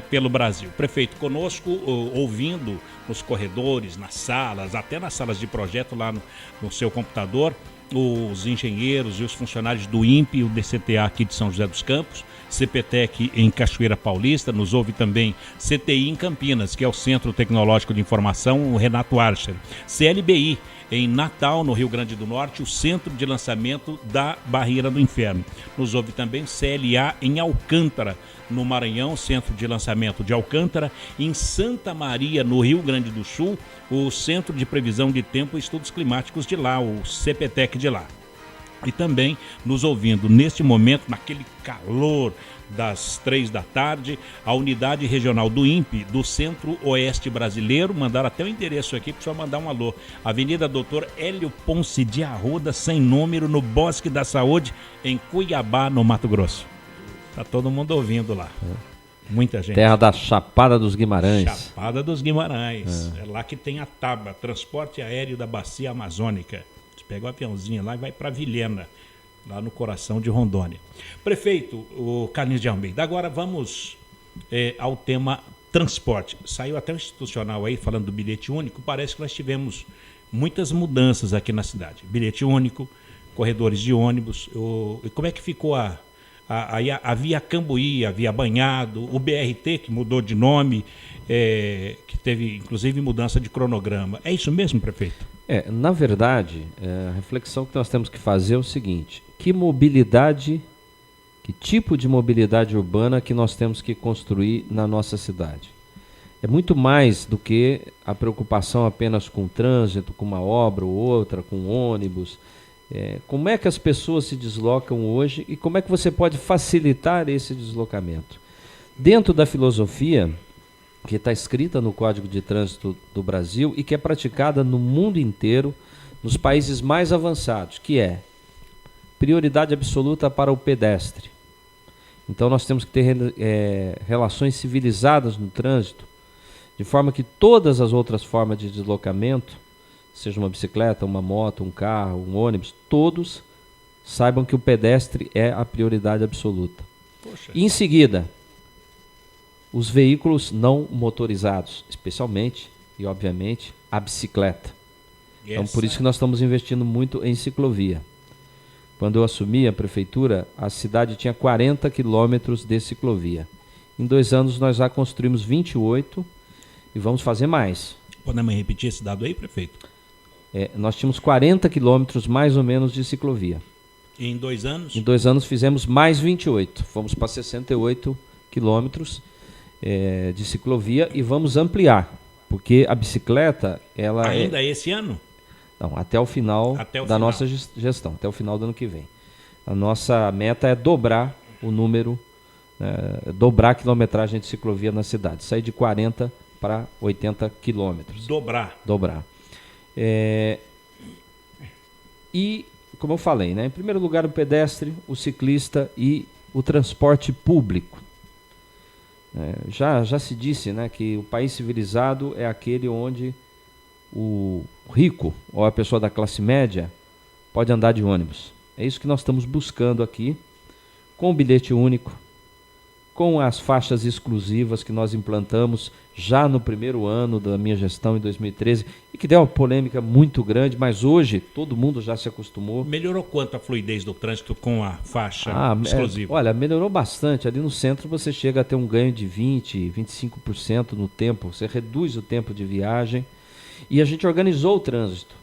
pelo Brasil. Prefeito conosco, ouvindo nos corredores, nas salas, até nas salas de projeto lá no seu computador, os engenheiros e os funcionários do INPE e o DCTA aqui de São José dos Campos, CPTEC em Cachoeira Paulista, nos ouve também CTI em Campinas, que é o Centro Tecnológico de Informação, o Renato Archer, CLBI em Natal, no Rio Grande do Norte, o Centro de Lançamento da Barreira do Inferno. Nos ouve também CLA em Alcântara, no Maranhão, Centro de Lançamento de Alcântara. Em Santa Maria, no Rio Grande do Sul, o Centro de Previsão de Tempo e Estudos Climáticos de lá, o CPTEC de lá. E também nos ouvindo neste momento, naquele calor das 3 da tarde, a unidade regional do INPE, do Centro-Oeste Brasileiro, mandaram até o endereço aqui para só mandar um alô. Avenida Doutor Hélio Ponce de Arruda, sem número, no Bosque da Saúde, em Cuiabá, no Mato Grosso. Tá todo mundo ouvindo lá. Muita gente. Terra da Chapada dos Guimarães. Chapada dos Guimarães. É lá que tem a TABA, Transporte Aéreo da Bacia Amazônica. Você pega o aviãozinho lá e vai para Vilhena, lá no coração de Rondônia. Prefeito, o Carlinhos de Almeida, agora vamos ao tema transporte. Saiu até um institucional aí falando do bilhete único, parece que nós tivemos muitas mudanças aqui na cidade. Bilhete único, corredores de ônibus, e como é que ficou a Via Cambuí, a Via Banhado, o BRT que mudou de nome, que teve inclusive mudança de cronograma. É isso mesmo, prefeito? Na verdade, a reflexão que nós temos que fazer é o seguinte: que tipo de mobilidade urbana que nós temos que construir na nossa cidade? É muito mais do que a preocupação apenas com o trânsito, com uma obra ou outra, com ônibus. Como é que as pessoas se deslocam hoje e como é que você pode facilitar esse deslocamento? Dentro da filosofia que está escrita no Código de Trânsito do Brasil e que é praticada no mundo inteiro, nos países mais avançados, que é prioridade absoluta para o pedestre. Então nós temos que ter relações civilizadas no trânsito, de forma que todas as outras formas de deslocamento, seja uma bicicleta, uma moto, um carro, um ônibus, todos saibam que o pedestre é a prioridade absoluta. Poxa. E em seguida, os veículos não motorizados, especialmente e obviamente a bicicleta. Então por isso que nós estamos investindo muito em ciclovia. Quando eu assumi a prefeitura, a cidade tinha 40 quilômetros de ciclovia. Em 2 anos nós já construímos 28 e vamos fazer mais. Podemos repetir esse dado aí, prefeito? Nós tínhamos 40 quilômetros mais ou menos de ciclovia. E em 2 anos? Em 2 anos fizemos mais 28. Fomos para 68 quilômetros de ciclovia e vamos ampliar, porque a bicicleta, ela ainda esse ano? Não, até o final da nossa gestão, até o final do ano que vem. A nossa meta é dobrar o número, dobrar a quilometragem de ciclovia na cidade, sair de 40 para 80 quilômetros. Dobrar. E, como eu falei, em primeiro lugar o pedestre, o ciclista e o transporte público. Já se disse que o país civilizado é aquele onde o rico ou a pessoa da classe média pode andar de ônibus. É isso que nós estamos buscando aqui, com o bilhete único, com as faixas exclusivas que nós implantamos já no primeiro ano da minha gestão, em 2013, e que deu uma polêmica muito grande, mas hoje todo mundo já se acostumou. Melhorou quanto a fluidez do trânsito com a faixa exclusiva? Olha, melhorou bastante. Ali no centro você chega a ter um ganho de 20%, 25% no tempo, você reduz o tempo de viagem. E a gente organizou o trânsito,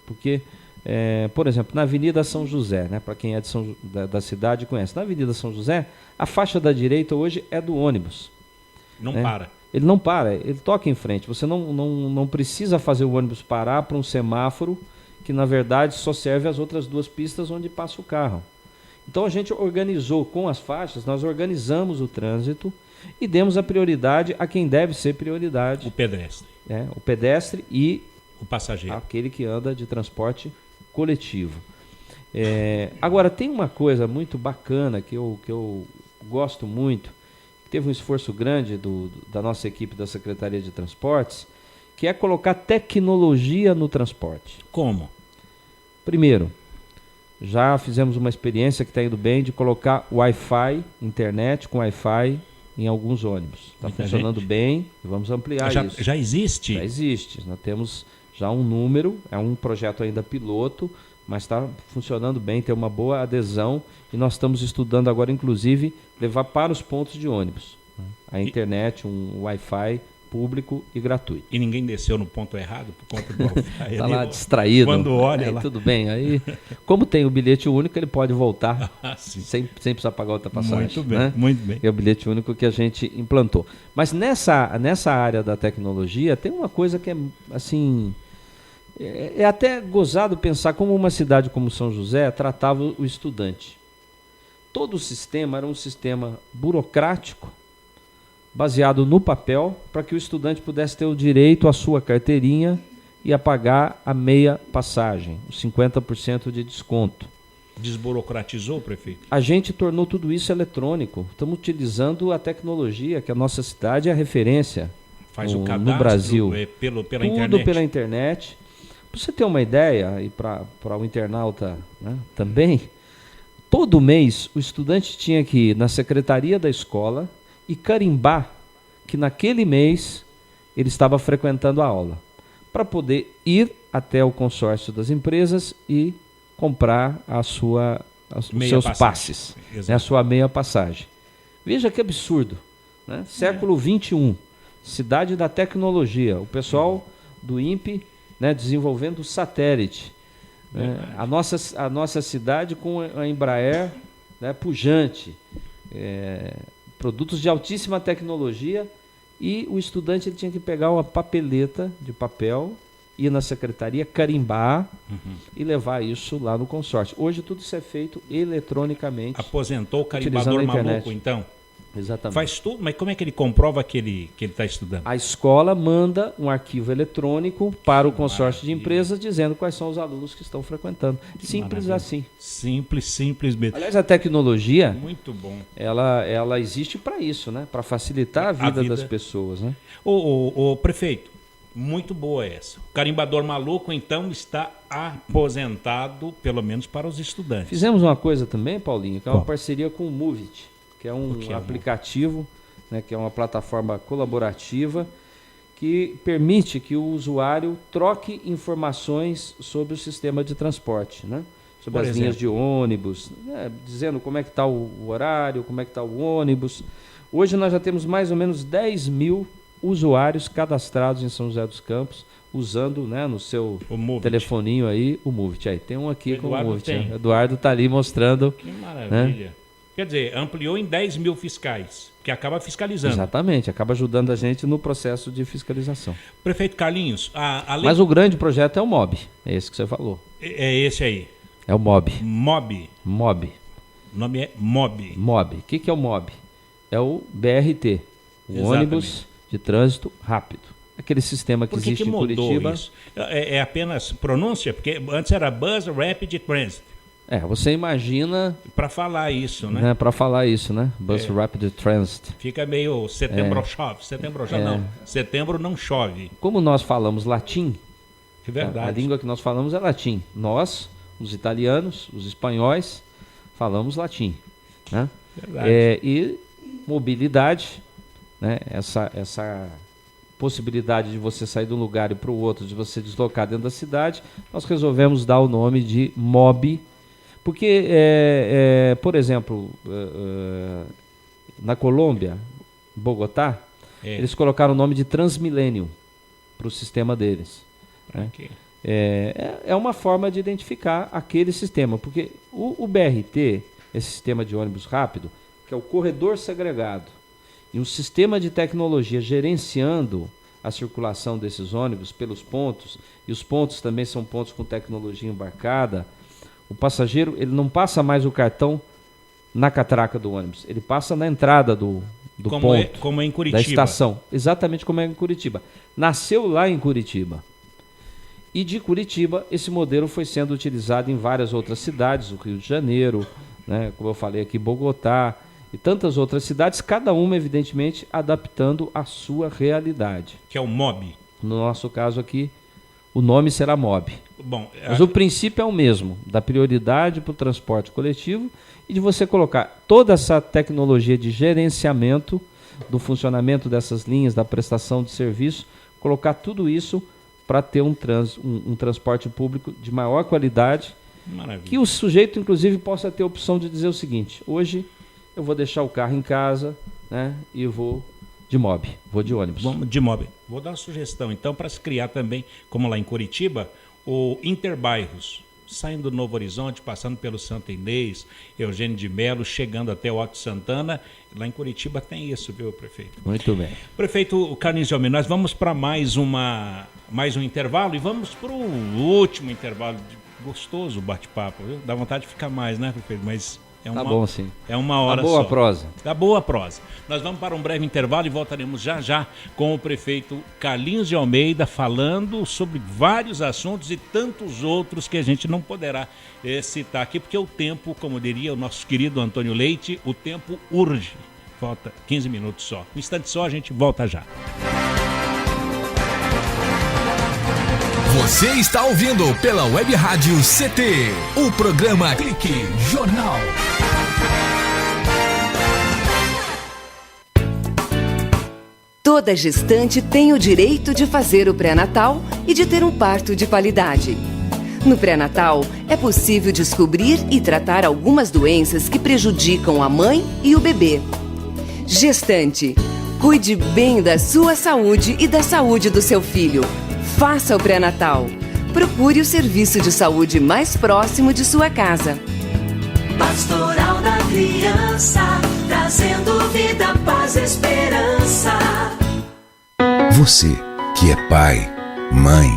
porque, por exemplo, na Avenida São José, para quem é da cidade conhece, na Avenida São José, a faixa da direita hoje é do ônibus. Não para. ele não para, ele toca em frente. Você não precisa fazer o ônibus parar para um semáforo que, na verdade, só serve as outras 2 pistas onde passa o carro. Então, a gente organizou com as faixas, nós organizamos o trânsito e demos a prioridade a quem deve ser prioridade. O pedestre. O pedestre e o passageiro. Aquele que anda de transporte coletivo. Agora, tem uma coisa muito bacana que eu gosto muito, teve um esforço grande da nossa equipe da Secretaria de Transportes, que é colocar tecnologia no transporte. Como? Primeiro, já fizemos uma experiência que está indo bem de colocar Wi-Fi, internet com Wi-Fi em alguns ônibus. Está funcionando bem, vamos ampliar isso. Já existe? Já existe. Nós temos já um número, é um projeto ainda piloto, mas está funcionando bem, tem uma boa adesão e nós estamos estudando agora, inclusive, levar para os pontos de ônibus a internet, um Wi-Fi público e gratuito. E ninguém desceu no ponto errado por conta do Wi-Fi? Está lá distraído. Quando olha lá. Tudo bem. Aí, como tem o bilhete único, ele pode voltar sem precisar pagar outra passagem. Muito bem, né? muito bem. É o bilhete único que a gente implantou. Mas nessa área da tecnologia, tem uma coisa que é assim... É até gozado pensar como uma cidade como São José tratava o estudante. Todo o sistema era um sistema burocrático, baseado no papel, para que o estudante pudesse ter o direito à sua carteirinha e a pagar a meia passagem, os 50% de desconto. Desburocratizou, prefeito? A gente tornou tudo isso eletrônico. Estamos utilizando a tecnologia, que a nossa cidade é a referência Faz o cadastro no Brasil. Pela tudo internet? Pela internet. Para você ter uma ideia, e para o internauta, né, também, todo mês o estudante tinha que ir na secretaria da escola e carimbar que naquele mês ele estava frequentando a aula, para poder ir até o consórcio das empresas e comprar os seus passes, né, a sua meia passagem. Veja que absurdo, né? Século XXI, cidade da tecnologia, o pessoal do INPE, né, desenvolvendo o satélite. Né? A nossa cidade com a Embraer, né, pujante, produtos de altíssima tecnologia, e o estudante ele tinha que pegar uma papeleta de papel, ir na secretaria, carimbar e levar isso lá no consórcio. Hoje tudo isso é feito eletronicamente. Aposentou o carimbador maluco, então? Exatamente. Faz tudo, mas como é que ele comprova que ele está estudando? A escola manda um arquivo eletrônico para o consórcio de empresas dizendo quais são os alunos que estão frequentando. Simples assim. Simples mesmo. Aliás, a tecnologia, muito bom. Ela existe para isso, né? Para facilitar a vida das pessoas, né? O prefeito, muito boa essa. O carimbador maluco, então, está aposentado, pelo menos para os estudantes. Fizemos uma coisa também, Paulinho, que é uma parceria com o Movit, que é um aplicativo, né, que é uma plataforma colaborativa que permite que o usuário troque informações sobre o sistema de transporte, né? Sobre as linhas de ônibus, né, dizendo como é que está o horário, como é que está o ônibus. Hoje nós já temos mais ou menos 10 mil usuários cadastrados em São José dos Campos, usando, né, no seu telefoninho aí o Movit. Aí tem um aqui com o Movit. Né? Eduardo está ali mostrando. Que maravilha. Né? Quer dizer, ampliou em 10 mil fiscais, que acaba fiscalizando. Exatamente, acaba ajudando a gente no processo de fiscalização. Prefeito Carlinhos, mas o grande projeto é o MOB, é esse que você falou. É esse aí. É o MOB. MOB. O nome é MOB. MOB. O que é o MOB? É o BRT, o ônibus de trânsito rápido. Aquele sistema que existe em Curitiba. Isso? É apenas pronúncia? Porque antes era Bus Rapid Transit. Você imagina... Para falar isso, né? Para falar isso, né? Bus Rapid Transit. Fica meio setembro chove. Não. Setembro não chove. Como nós falamos latim, é verdade. A língua que nós falamos é latim. Nós, os italianos, os espanhóis, falamos latim. Né? Verdade. E mobilidade, né? Essa possibilidade de você sair de um lugar e para o outro, de você deslocar dentro da cidade, nós resolvemos dar o nome de MOB. Porque, por exemplo, na Colômbia, Bogotá, eles colocaram o nome de Transmillennium para o sistema deles. Né? É uma forma de identificar aquele sistema, porque o BRT, esse sistema de ônibus rápido, que é o corredor segregado, e um sistema de tecnologia gerenciando a circulação desses ônibus pelos pontos, e os pontos também são pontos com tecnologia embarcada, o passageiro ele não passa mais o cartão na catraca do ônibus, ele passa na entrada do ponto, como é em Curitiba. Da estação, exatamente como é em Curitiba. Nasceu lá em Curitiba. E de Curitiba, esse modelo foi sendo utilizado em várias outras cidades, o Rio de Janeiro, né, como eu falei aqui, Bogotá, e tantas outras cidades, cada uma, evidentemente, adaptando a sua realidade. Que é o MOB. No nosso caso aqui, o nome será MOB. Bom, mas o princípio é o mesmo, da prioridade para o transporte coletivo e de você colocar toda essa tecnologia de gerenciamento do funcionamento dessas linhas, da prestação de serviço, colocar tudo isso para ter um transporte público de maior qualidade. Maravilha. Que o sujeito, inclusive, possa ter a opção de dizer o seguinte: hoje eu vou deixar o carro em casa, né, e vou de MOB, vou de ônibus. Vamos de MOB. Vou dar uma sugestão, então, para se criar também, como lá em Curitiba, o Interbairros, saindo do Novo Horizonte, passando pelo Santa Inês, Eugênio de Melo, chegando até o Alto Santana. Lá em Curitiba tem isso, viu, prefeito? Muito bem. Prefeito Carlinhos de Almeida, nós vamos para mais um intervalo e vamos para o último intervalo. Gostoso o bate-papo, viu? Dá vontade de ficar mais, né, prefeito? Mas tá bom, sim. É uma hora só. Boa prosa. Da boa prosa. Nós vamos para um breve intervalo e voltaremos já com o prefeito Carlinhos de Almeida falando sobre vários assuntos e tantos outros que a gente não poderá citar aqui, porque o tempo, como diria o nosso querido Antônio Leite, o tempo urge. Falta 15 minutos só. Um instante só, a gente volta já. Você está ouvindo pela Web Rádio CT, o programa Clique Jornal. Toda gestante tem o direito de fazer o pré-natal e de ter um parto de qualidade. No pré-natal, é possível descobrir e tratar algumas doenças que prejudicam a mãe e o bebê. Gestante, cuide bem da sua saúde e da saúde do seu filho. Faça o pré-natal. Procure o serviço de saúde mais próximo de sua casa. Pastoral da Criança, trazendo vida, paz, esperança. Você que é pai, mãe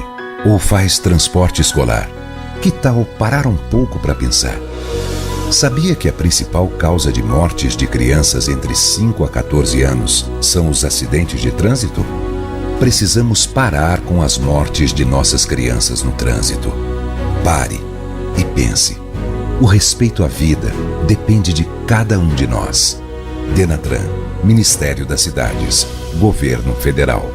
ou faz transporte escolar, que tal parar um pouco para pensar? Sabia que a principal causa de mortes de crianças entre 5 a 14 anos são os acidentes de trânsito? Precisamos parar com as mortes de nossas crianças no trânsito. Pare e pense. O respeito à vida depende de cada um de nós. Denatran, Ministério das Cidades, Governo Federal.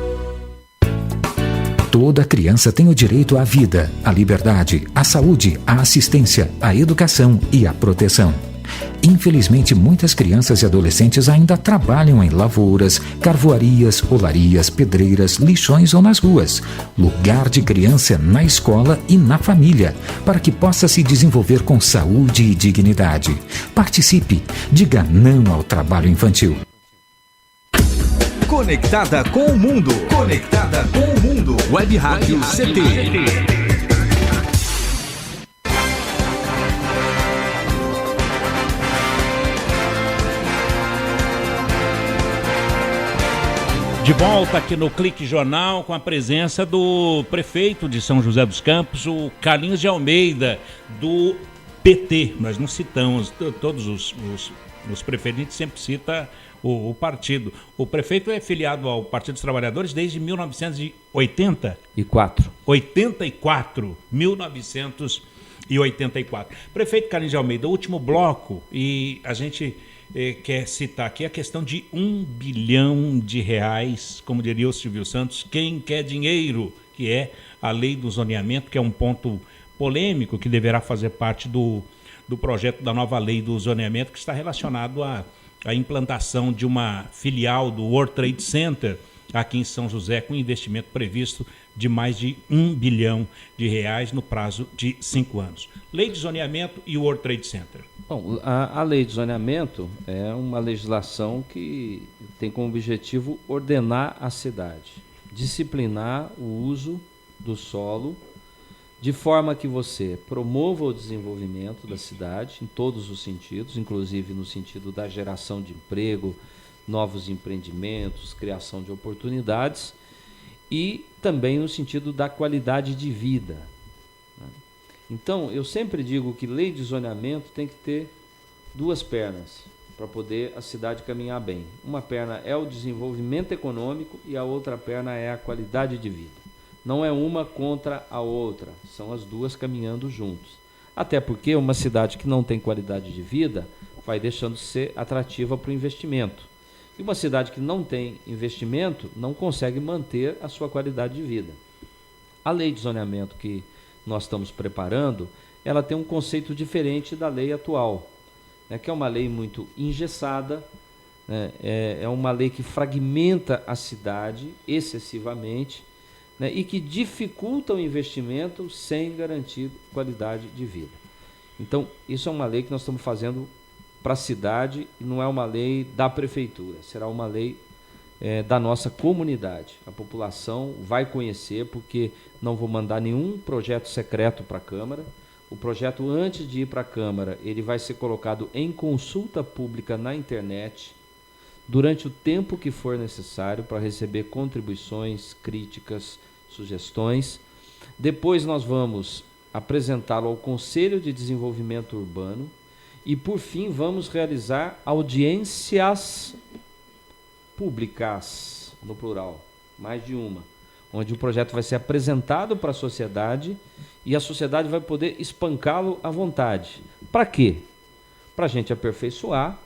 Toda criança tem o direito à vida, à liberdade, à saúde, à assistência, à educação e à proteção. Infelizmente, muitas crianças e adolescentes ainda trabalham em lavouras, carvoarias, olarias, pedreiras, lixões ou nas ruas. Lugar de criança é na escola e na família, para que possa se desenvolver com saúde e dignidade. Participe, diga não ao trabalho infantil. Conectada com o mundo. Conectada com o mundo. Web Rádio CT. De volta aqui no Clique Jornal com a presença do prefeito de São José dos Campos, o Carlinhos de Almeida, do PT. Nós não citamos todos os prefeitos, a gente sempre cita o partido. O prefeito é filiado ao Partido dos Trabalhadores desde 1984. 1984. Prefeito Carlinhos de Almeida, último bloco, e a gente quer citar aqui a questão de R$1 bilhão, como diria o Silvio Santos, quem quer dinheiro, que é a lei do zoneamento, que é um ponto polêmico que deverá fazer parte do projeto da nova lei do zoneamento, que está relacionado à implantação de uma filial do World Trade Center aqui em São José, com investimento previsto de mais de R$1 bilhão no prazo de 5 anos. Lei de zoneamento e o World Trade Center. Bom, a lei de zoneamento é uma legislação que tem como objetivo ordenar a cidade, disciplinar o uso do solo, de forma que você promova o desenvolvimento da cidade em todos os sentidos, inclusive no sentido da geração de emprego, novos empreendimentos, criação de oportunidades e também no sentido da qualidade de vida. Então, eu sempre digo que lei de zoneamento tem que ter duas pernas para poder a cidade caminhar bem. Uma perna é o desenvolvimento econômico e a outra perna é a qualidade de vida. Não é uma contra a outra, são as duas caminhando juntos. Até porque uma cidade que não tem qualidade de vida vai deixando de ser atrativa para o investimento. E uma cidade que não tem investimento não consegue manter a sua qualidade de vida. A lei de zoneamento que nós estamos preparando, ela tem um conceito diferente da lei atual, né, que é uma lei muito engessada, né, é uma lei que fragmenta a cidade excessivamente, né, e que dificulta o investimento sem garantir qualidade de vida. Então, isso é uma lei que nós estamos fazendo para a cidade e não é uma lei da prefeitura, será uma lei da nossa comunidade. A população vai conhecer, porque não vou mandar nenhum projeto secreto para a Câmara. O projeto, antes de ir para a Câmara, ele vai ser colocado em consulta pública na internet durante o tempo que for necessário para receber contribuições, críticas, sugestões. Depois nós vamos apresentá-lo ao Conselho de Desenvolvimento Urbano e, por fim, vamos realizar audiências públicas, no plural, mais de uma, onde o projeto vai ser apresentado para a sociedade e a sociedade vai poder espancá-lo à vontade. Para quê? Para a gente aperfeiçoar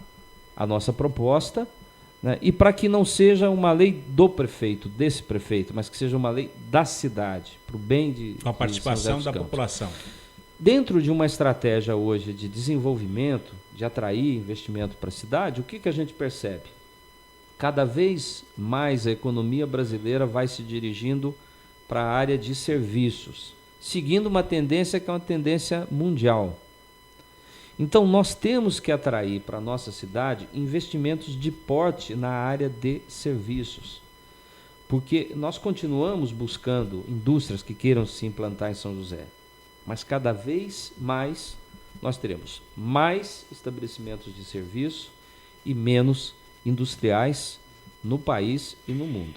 a nossa proposta, né? E para que não seja uma lei do prefeito, desse prefeito, mas que seja uma lei da cidade, para o bem de a participação da população. Dentro de uma estratégia hoje de desenvolvimento, de atrair investimento para a cidade, o que a gente percebe? Cada vez mais a economia brasileira vai se dirigindo para a área de serviços, seguindo uma tendência que é uma tendência mundial. Então, nós temos que atrair para a nossa cidade investimentos de porte na área de serviços, porque nós continuamos buscando indústrias que queiram se implantar em São José, mas cada vez mais nós teremos mais estabelecimentos de serviço e menos industriais no país e no mundo.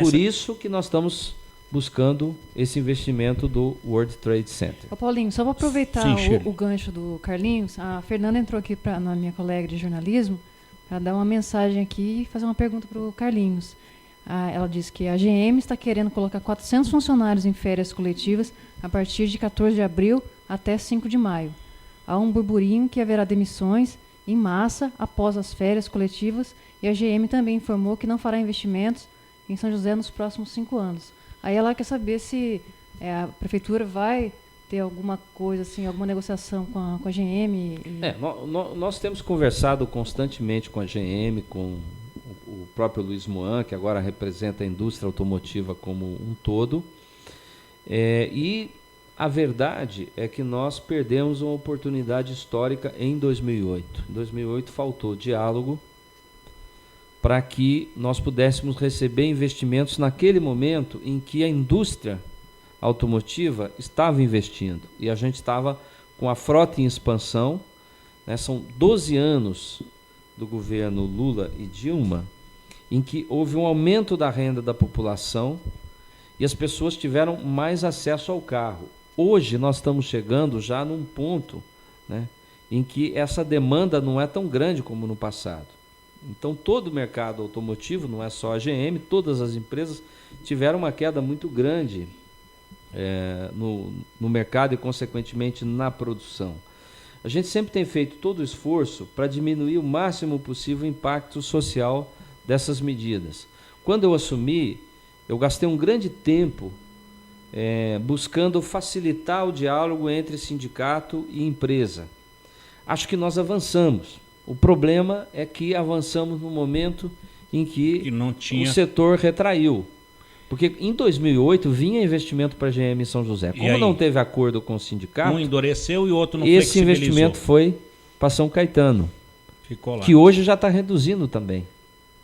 Por isso que nós estamos buscando esse investimento do World Trade Center. Ô Paulinho, só para aproveitar o gancho do Carlinhos, a Fernanda entrou aqui na minha colega de jornalismo para dar uma mensagem aqui e fazer uma pergunta para o Carlinhos. Ela disse que a GM está querendo colocar 400 funcionários em férias coletivas a partir de 14 de abril até 5 de maio. Há um burburinho que haverá demissões em massa após as férias coletivas e a GM também informou que não fará investimentos em São José nos próximos 5 anos. Aí ela quer saber se a prefeitura vai ter alguma coisa, assim, alguma negociação com a GM. Nós temos conversado constantemente com a GM, com o próprio Luiz Moan, que agora representa a indústria automotiva como um todo. E a verdade é que nós perdemos uma oportunidade histórica em 2008. Em 2008 faltou diálogo para que nós pudéssemos receber investimentos naquele momento em que a indústria automotiva estava investindo. E a gente estava com a frota em expansão, né? São 12 anos do governo Lula e Dilma em que houve um aumento da renda da população e as pessoas tiveram mais acesso ao carro. Hoje nós estamos chegando já num ponto, né, em que essa demanda não é tão grande como no passado. Então todo o mercado automotivo, não é só a GM, todas as empresas tiveram uma queda muito grande no mercado e consequentemente na produção. A gente sempre tem feito todo o esforço para diminuir o máximo possível o impacto social dessas medidas. Quando eu assumi, eu gastei um grande tempo buscando facilitar o diálogo entre sindicato e empresa. Acho que nós avançamos. O problema é que avançamos no momento em que o setor retraiu. Porque em 2008 vinha investimento para a GM em São José. Como não teve acordo com o sindicato, um endureceu e o outro não esse flexibilizou. investimento foi para São Caetano, ficou lá. Que hoje já está reduzindo também.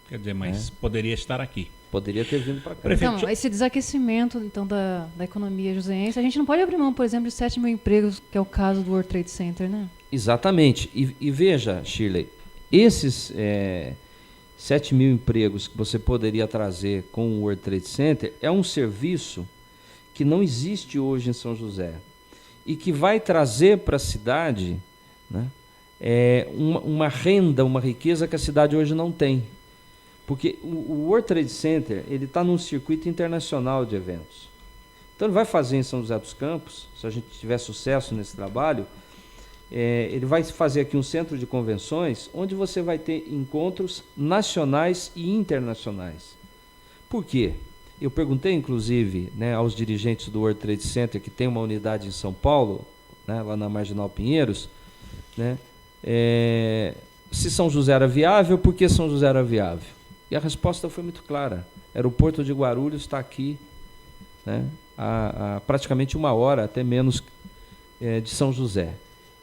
Quer dizer, mas poderia estar aqui. Poderia ter vindo para cá. Então, esse desaquecimento então, da economia joseense, a gente não pode abrir mão, por exemplo, de 7 mil empregos, que é o caso do World Trade Center, né? Exatamente. E veja, Shirley, esses 7 mil empregos que você poderia trazer com o World Trade Center, é um serviço que não existe hoje em São José e que vai trazer para a cidade, né, uma renda, uma riqueza que a cidade hoje não tem. Porque o World Trade Center ele está num circuito internacional de eventos. Então ele vai fazer em São José dos Campos, se a gente tiver sucesso nesse trabalho, ele vai fazer aqui um centro de convenções onde você vai ter encontros nacionais e internacionais. Por quê? Eu perguntei, inclusive, né, aos dirigentes do World Trade Center, que tem uma unidade em São Paulo, né, lá na Marginal Pinheiros, né, se São José era viável, por que São José era viável? E a resposta foi muito clara. O aeroporto de Guarulhos está aqui, né, a praticamente 1 hora, até menos, de São José.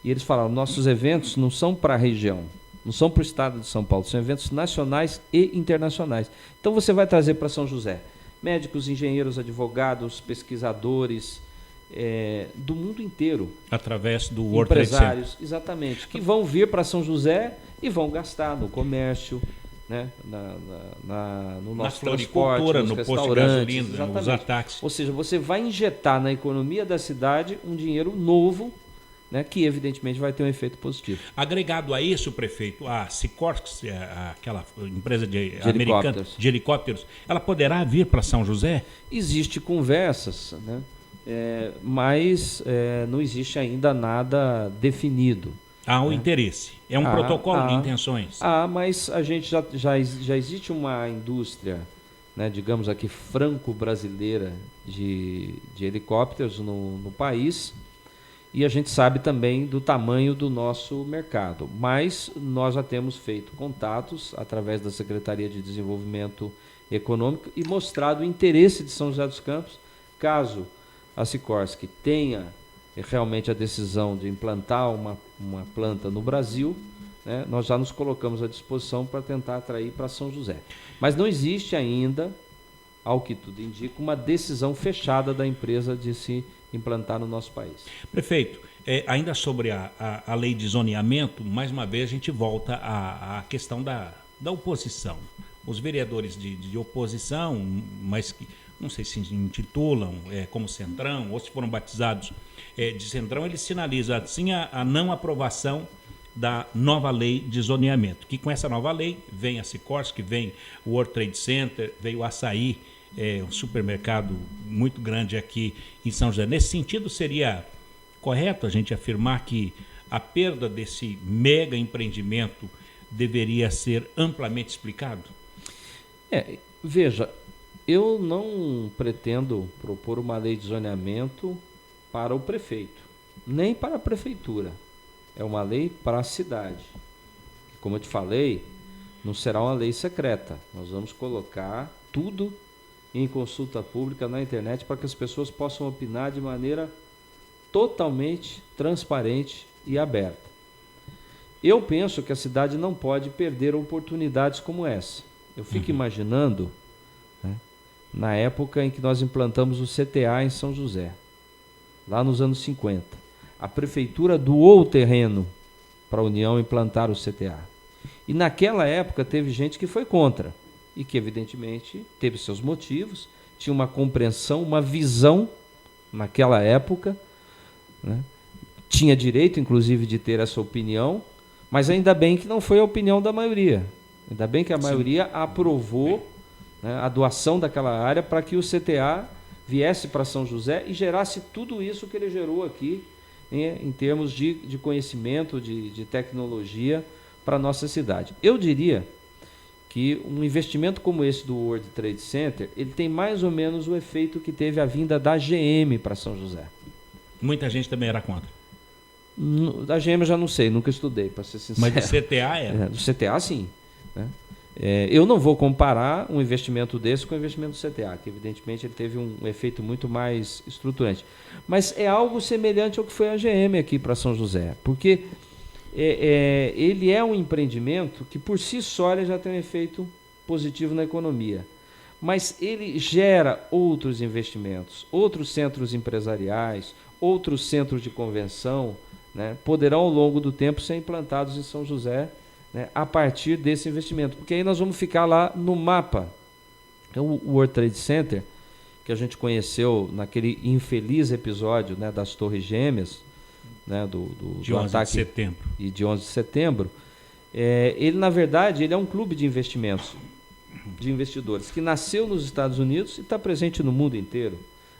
E eles falaram, nossos eventos não são para a região, não são para o estado de São Paulo, são eventos nacionais e internacionais. Então você vai trazer para São José médicos, engenheiros, advogados, pesquisadores do mundo inteiro. Através do World Trade Center. Empresários, exatamente, que vão vir para São José e vão gastar no comércio, né, no nosso transporte, nos no restaurantes, posto de gasolina, nos ataques. Ou seja, você vai injetar na economia da cidade um dinheiro novo, né, que evidentemente vai ter um efeito positivo. Agregado a isso, prefeito, a Sikorsky, aquela empresa americana de helicópteros, ela poderá vir para São José? Existe conversas, né, mas não existe ainda nada definido. Há um interesse, é um protocolo de intenções. Mas a gente já existe uma indústria, né, digamos aqui, franco-brasileira de helicópteros no país. E a gente sabe também do tamanho do nosso mercado. Mas nós já temos feito contatos através da Secretaria de Desenvolvimento Econômico e mostrado o interesse de São José dos Campos, caso a Sikorsky tenha realmente a decisão de implantar uma planta no Brasil, né, nós já nos colocamos à disposição para tentar atrair para São José. Mas não existe ainda, ao que tudo indica, uma decisão fechada da empresa de se implantar no nosso país. Prefeito, ainda sobre a lei de zoneamento, mais uma vez a gente volta à questão da oposição. Os vereadores de oposição, mas que não sei se intitulam como Centrão, ou se foram batizados de Centrão, eles sinalizam assim a não aprovação da nova lei de zoneamento, que com essa nova lei vem a Sikorsky, vem o World Trade Center, veio o Açaí, um supermercado muito grande aqui em São José. Nesse sentido, seria correto a gente afirmar que a perda desse mega empreendimento deveria ser amplamente explicado? Veja, eu não pretendo propor uma lei de zoneamento para o prefeito, nem para a prefeitura. É uma lei para a cidade. Como eu te falei, não será uma lei secreta. Nós vamos colocar tudo em consulta pública na internet para que as pessoas possam opinar de maneira totalmente transparente e aberta. Eu penso que a cidade não pode perder oportunidades como essa. Eu fico imaginando, né, na época em que nós implantamos o CTA em São José, lá nos anos 50. A prefeitura doou o terreno para a União implantar o CTA. E naquela época teve gente que foi contra. E que, evidentemente, teve seus motivos, tinha uma compreensão, uma visão naquela época, né? Tinha direito, inclusive, de ter essa opinião, mas ainda bem que não foi a opinião da maioria. Ainda bem que a maioria aprovou, né, a doação daquela área para que o CTA viesse para São José e gerasse tudo isso que ele gerou aqui, em termos de conhecimento, de tecnologia para a nossa cidade. Eu diria que um investimento como esse do World Trade Center, ele tem mais ou menos o efeito que teve a vinda da GM para São José. Muita gente também era contra. Da GM eu já não sei, nunca estudei, para ser sincero. Mas do CTA era? Do CTA sim. Né? Eu não vou comparar um investimento desse com o investimento do CTA, que evidentemente ele teve um efeito muito mais estruturante. Mas é algo semelhante ao que foi a GM aqui para São José, porque ele é um empreendimento que por si só ele já tem um efeito positivo na economia, mas ele gera outros investimentos, outros centros empresariais, outros centros de convenção, né, poderão ao longo do tempo ser implantados em São José, né, a partir desse investimento, porque aí nós vamos ficar lá no mapa. Então, o World Trade Center, que a gente conheceu naquele infeliz episódio, né, das Torres Gêmeas, né, do ataque de setembro. E de 11 de setembro, ele, na verdade, ele é um clube de investimentos, de investidores, que nasceu nos Estados Unidos e está presente no mundo inteiro.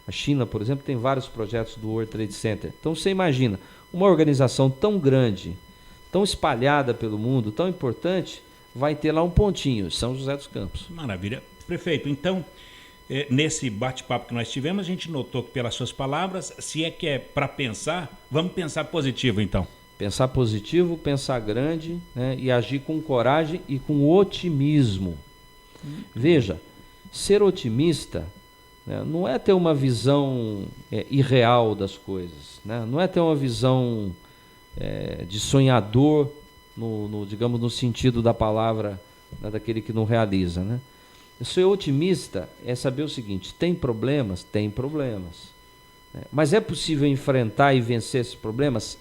A China, por exemplo, tem vários projetos do World Trade Center. Então, você imagina, uma organização tão grande, tão espalhada pelo mundo, tão importante, vai ter lá um pontinho, São José dos Campos. Maravilha. Prefeito, então, nesse bate-papo que nós tivemos, a gente notou que, pelas suas palavras, se é que é para pensar, vamos pensar positivo, então. Pensar positivo, pensar grande, né, e agir com coragem e com otimismo. Veja, ser otimista, né, não é ter uma visão irreal das coisas, né, não é ter uma visão de sonhador, digamos, no sentido da palavra, né, daquele que não realiza, né? Ser otimista é saber o seguinte: tem problemas? Tem problemas. Mas é possível enfrentar e vencer esses problemas?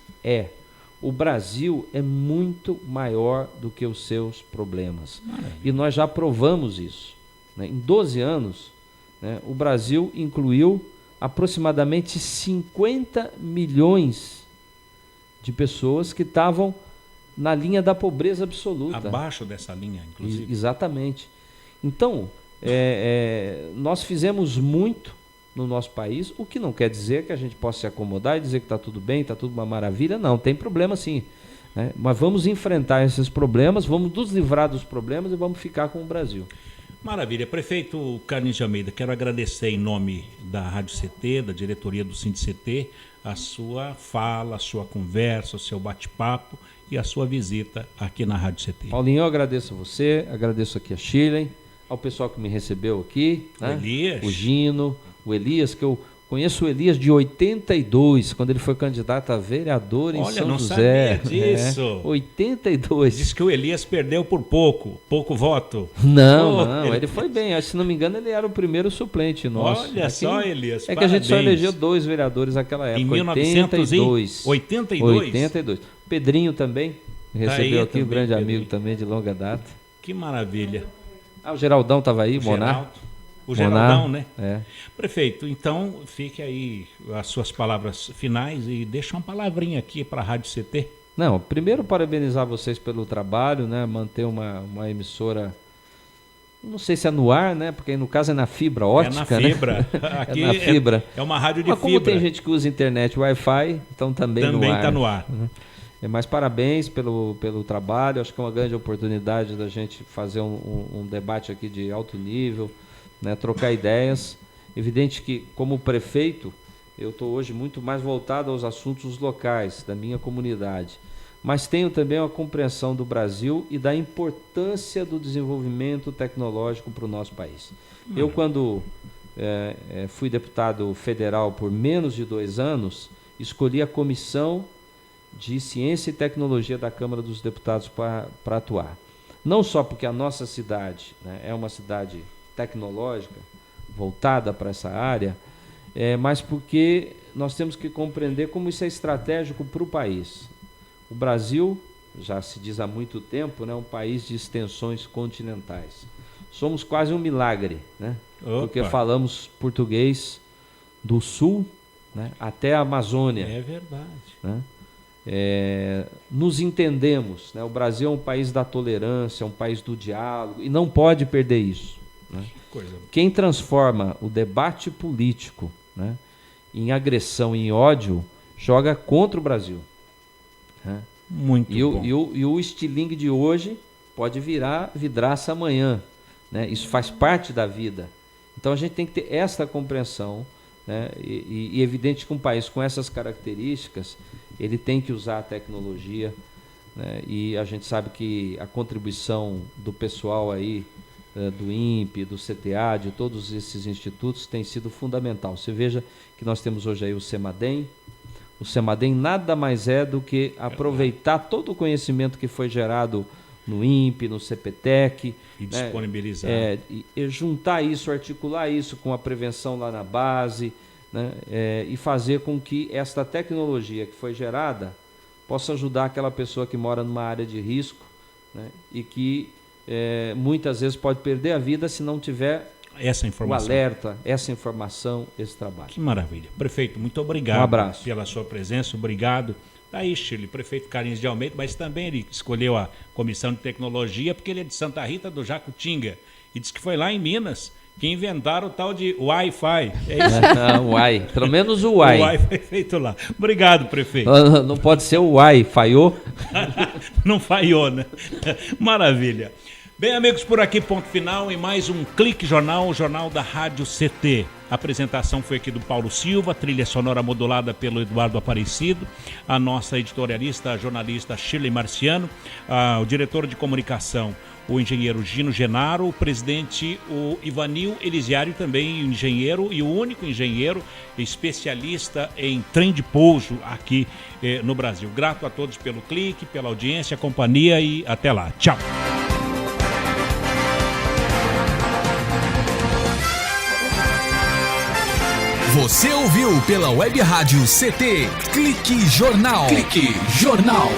O Brasil é muito maior do que os seus problemas. Maravilha. E nós já provamos isso. Né? Em 12 anos, né, o Brasil incluiu aproximadamente 50 milhões de pessoas que estavam na linha da pobreza absoluta. Abaixo dessa linha, inclusive. Exatamente. Então, nós fizemos muito no nosso país, o que não quer dizer que a gente possa se acomodar e dizer que está tudo bem, está tudo uma maravilha. Não, tem problema sim, né? Mas vamos enfrentar esses problemas, vamos nos livrar dos problemas e vamos ficar com o Brasil. Maravilha. Prefeito Carlinhos de Almeida, quero agradecer em nome da Rádio CT, da diretoria do SINDI-CT, a sua fala, a sua conversa, o seu bate-papo e a sua visita aqui na Rádio CT. Paulinho, eu agradeço a você, agradeço aqui a Shirley, ao pessoal que me recebeu aqui, né? Elias. O Gino, o Elias, que eu conheço o Elias de 82, quando ele foi candidato a vereador em São José. Olha, não sabia disso. 82. Diz que o Elias perdeu por pouco voto. Não, ele foi bem. Se não me engano, ele era o primeiro suplente nosso. Olha só, Elias, que a gente só elegeu 2 vereadores naquela época. Em 1982. 82. Pedrinho também recebeu aqui, um grande amigo também de longa data. Que maravilha. O Geraldão estava aí, Monar. O Geraldão, né? É. Prefeito, então fique aí as suas palavras finais e deixa uma palavrinha aqui para a Rádio CT. Não, primeiro parabenizar vocês pelo trabalho, né? Manter uma emissora, não sei se é no ar, né? Porque no caso é na fibra ótica, é na fibra. Né? Aqui é na fibra. É uma rádio de Mas fibra. Como tem gente que usa internet Wi-Fi, então também no ar. Também está no ar. Mas parabéns pelo trabalho, acho que é uma grande oportunidade da gente fazer um debate aqui de alto nível, né, trocar ideias. Evidente que, como prefeito, eu estou hoje muito mais voltado aos assuntos locais da minha comunidade, mas tenho também uma compreensão do Brasil e da importância do desenvolvimento tecnológico para o nosso país. Eu, quando fui deputado federal por menos de 2 anos, escolhi a Comissão de Ciência e Tecnologia da Câmara dos Deputados para atuar. Não só porque a nossa cidade, né, é uma cidade tecnológica, voltada para essa área, mas porque nós temos que compreender como isso é estratégico para o país. O Brasil, já se diz há muito tempo, né, é um país de extensões continentais. Somos quase um milagre, né? Porque falamos português do sul, né, até a Amazônia. É verdade. Né? Nos entendemos, né? O Brasil é um país da tolerância, é um país do diálogo, e não pode perder isso, né? Quem transforma o debate político, né, em agressão, em ódio, joga contra o Brasil, né? Muito bom. E o estilingue de hoje pode virar vidraça amanhã, né? Isso faz parte da vida. Então a gente tem que ter essa compreensão, né? E evidente que um país com essas características, ele tem que usar a tecnologia, né? E a gente sabe que a contribuição do pessoal aí, do INPE, do CTA, de todos esses institutos, tem sido fundamental. Você veja que nós temos hoje aí o CEMADEM. O CEMADEM nada mais é do que aproveitar todo o conhecimento que foi gerado no INPE, no CPTEC. E disponibilizar. E juntar isso, articular isso com a prevenção lá na base, né? E fazer com que esta tecnologia que foi gerada possa ajudar aquela pessoa que mora numa área de risco, né? E que muitas vezes pode perder a vida se não tiver essa informação. O alerta, essa informação, esse trabalho. Que maravilha. Prefeito, muito obrigado. Um abraço. Pela sua presença, obrigado. Daí, Shirley, prefeito Carlinhos de Almeida, mas também ele escolheu a Comissão de Tecnologia porque ele é de Santa Rita do Jacutinga e disse que foi lá em Minas que inventaram o tal de Wi-Fi. É isso? Wi, pelo menos o Wi. O Wi foi feito lá. Obrigado, prefeito. Não pode ser o Wi, falhou? Não falhou, né? Maravilha. Bem, amigos, por aqui, ponto final em mais um Clique Jornal, o jornal da Rádio CT. A apresentação foi aqui do Paulo Silva, trilha sonora modulada pelo Eduardo Aparecido, a nossa editorialista, a jornalista Shirley Marciano, o diretor de comunicação, o engenheiro Gino Genaro, o presidente, o Ivanil Elisiário, também engenheiro e o único engenheiro especialista em trem de pouso aqui no Brasil. Grato a todos pelo clique, pela audiência, companhia e até lá. Tchau. Você ouviu pela Web Rádio CT Clique Jornal. Clique Jornal.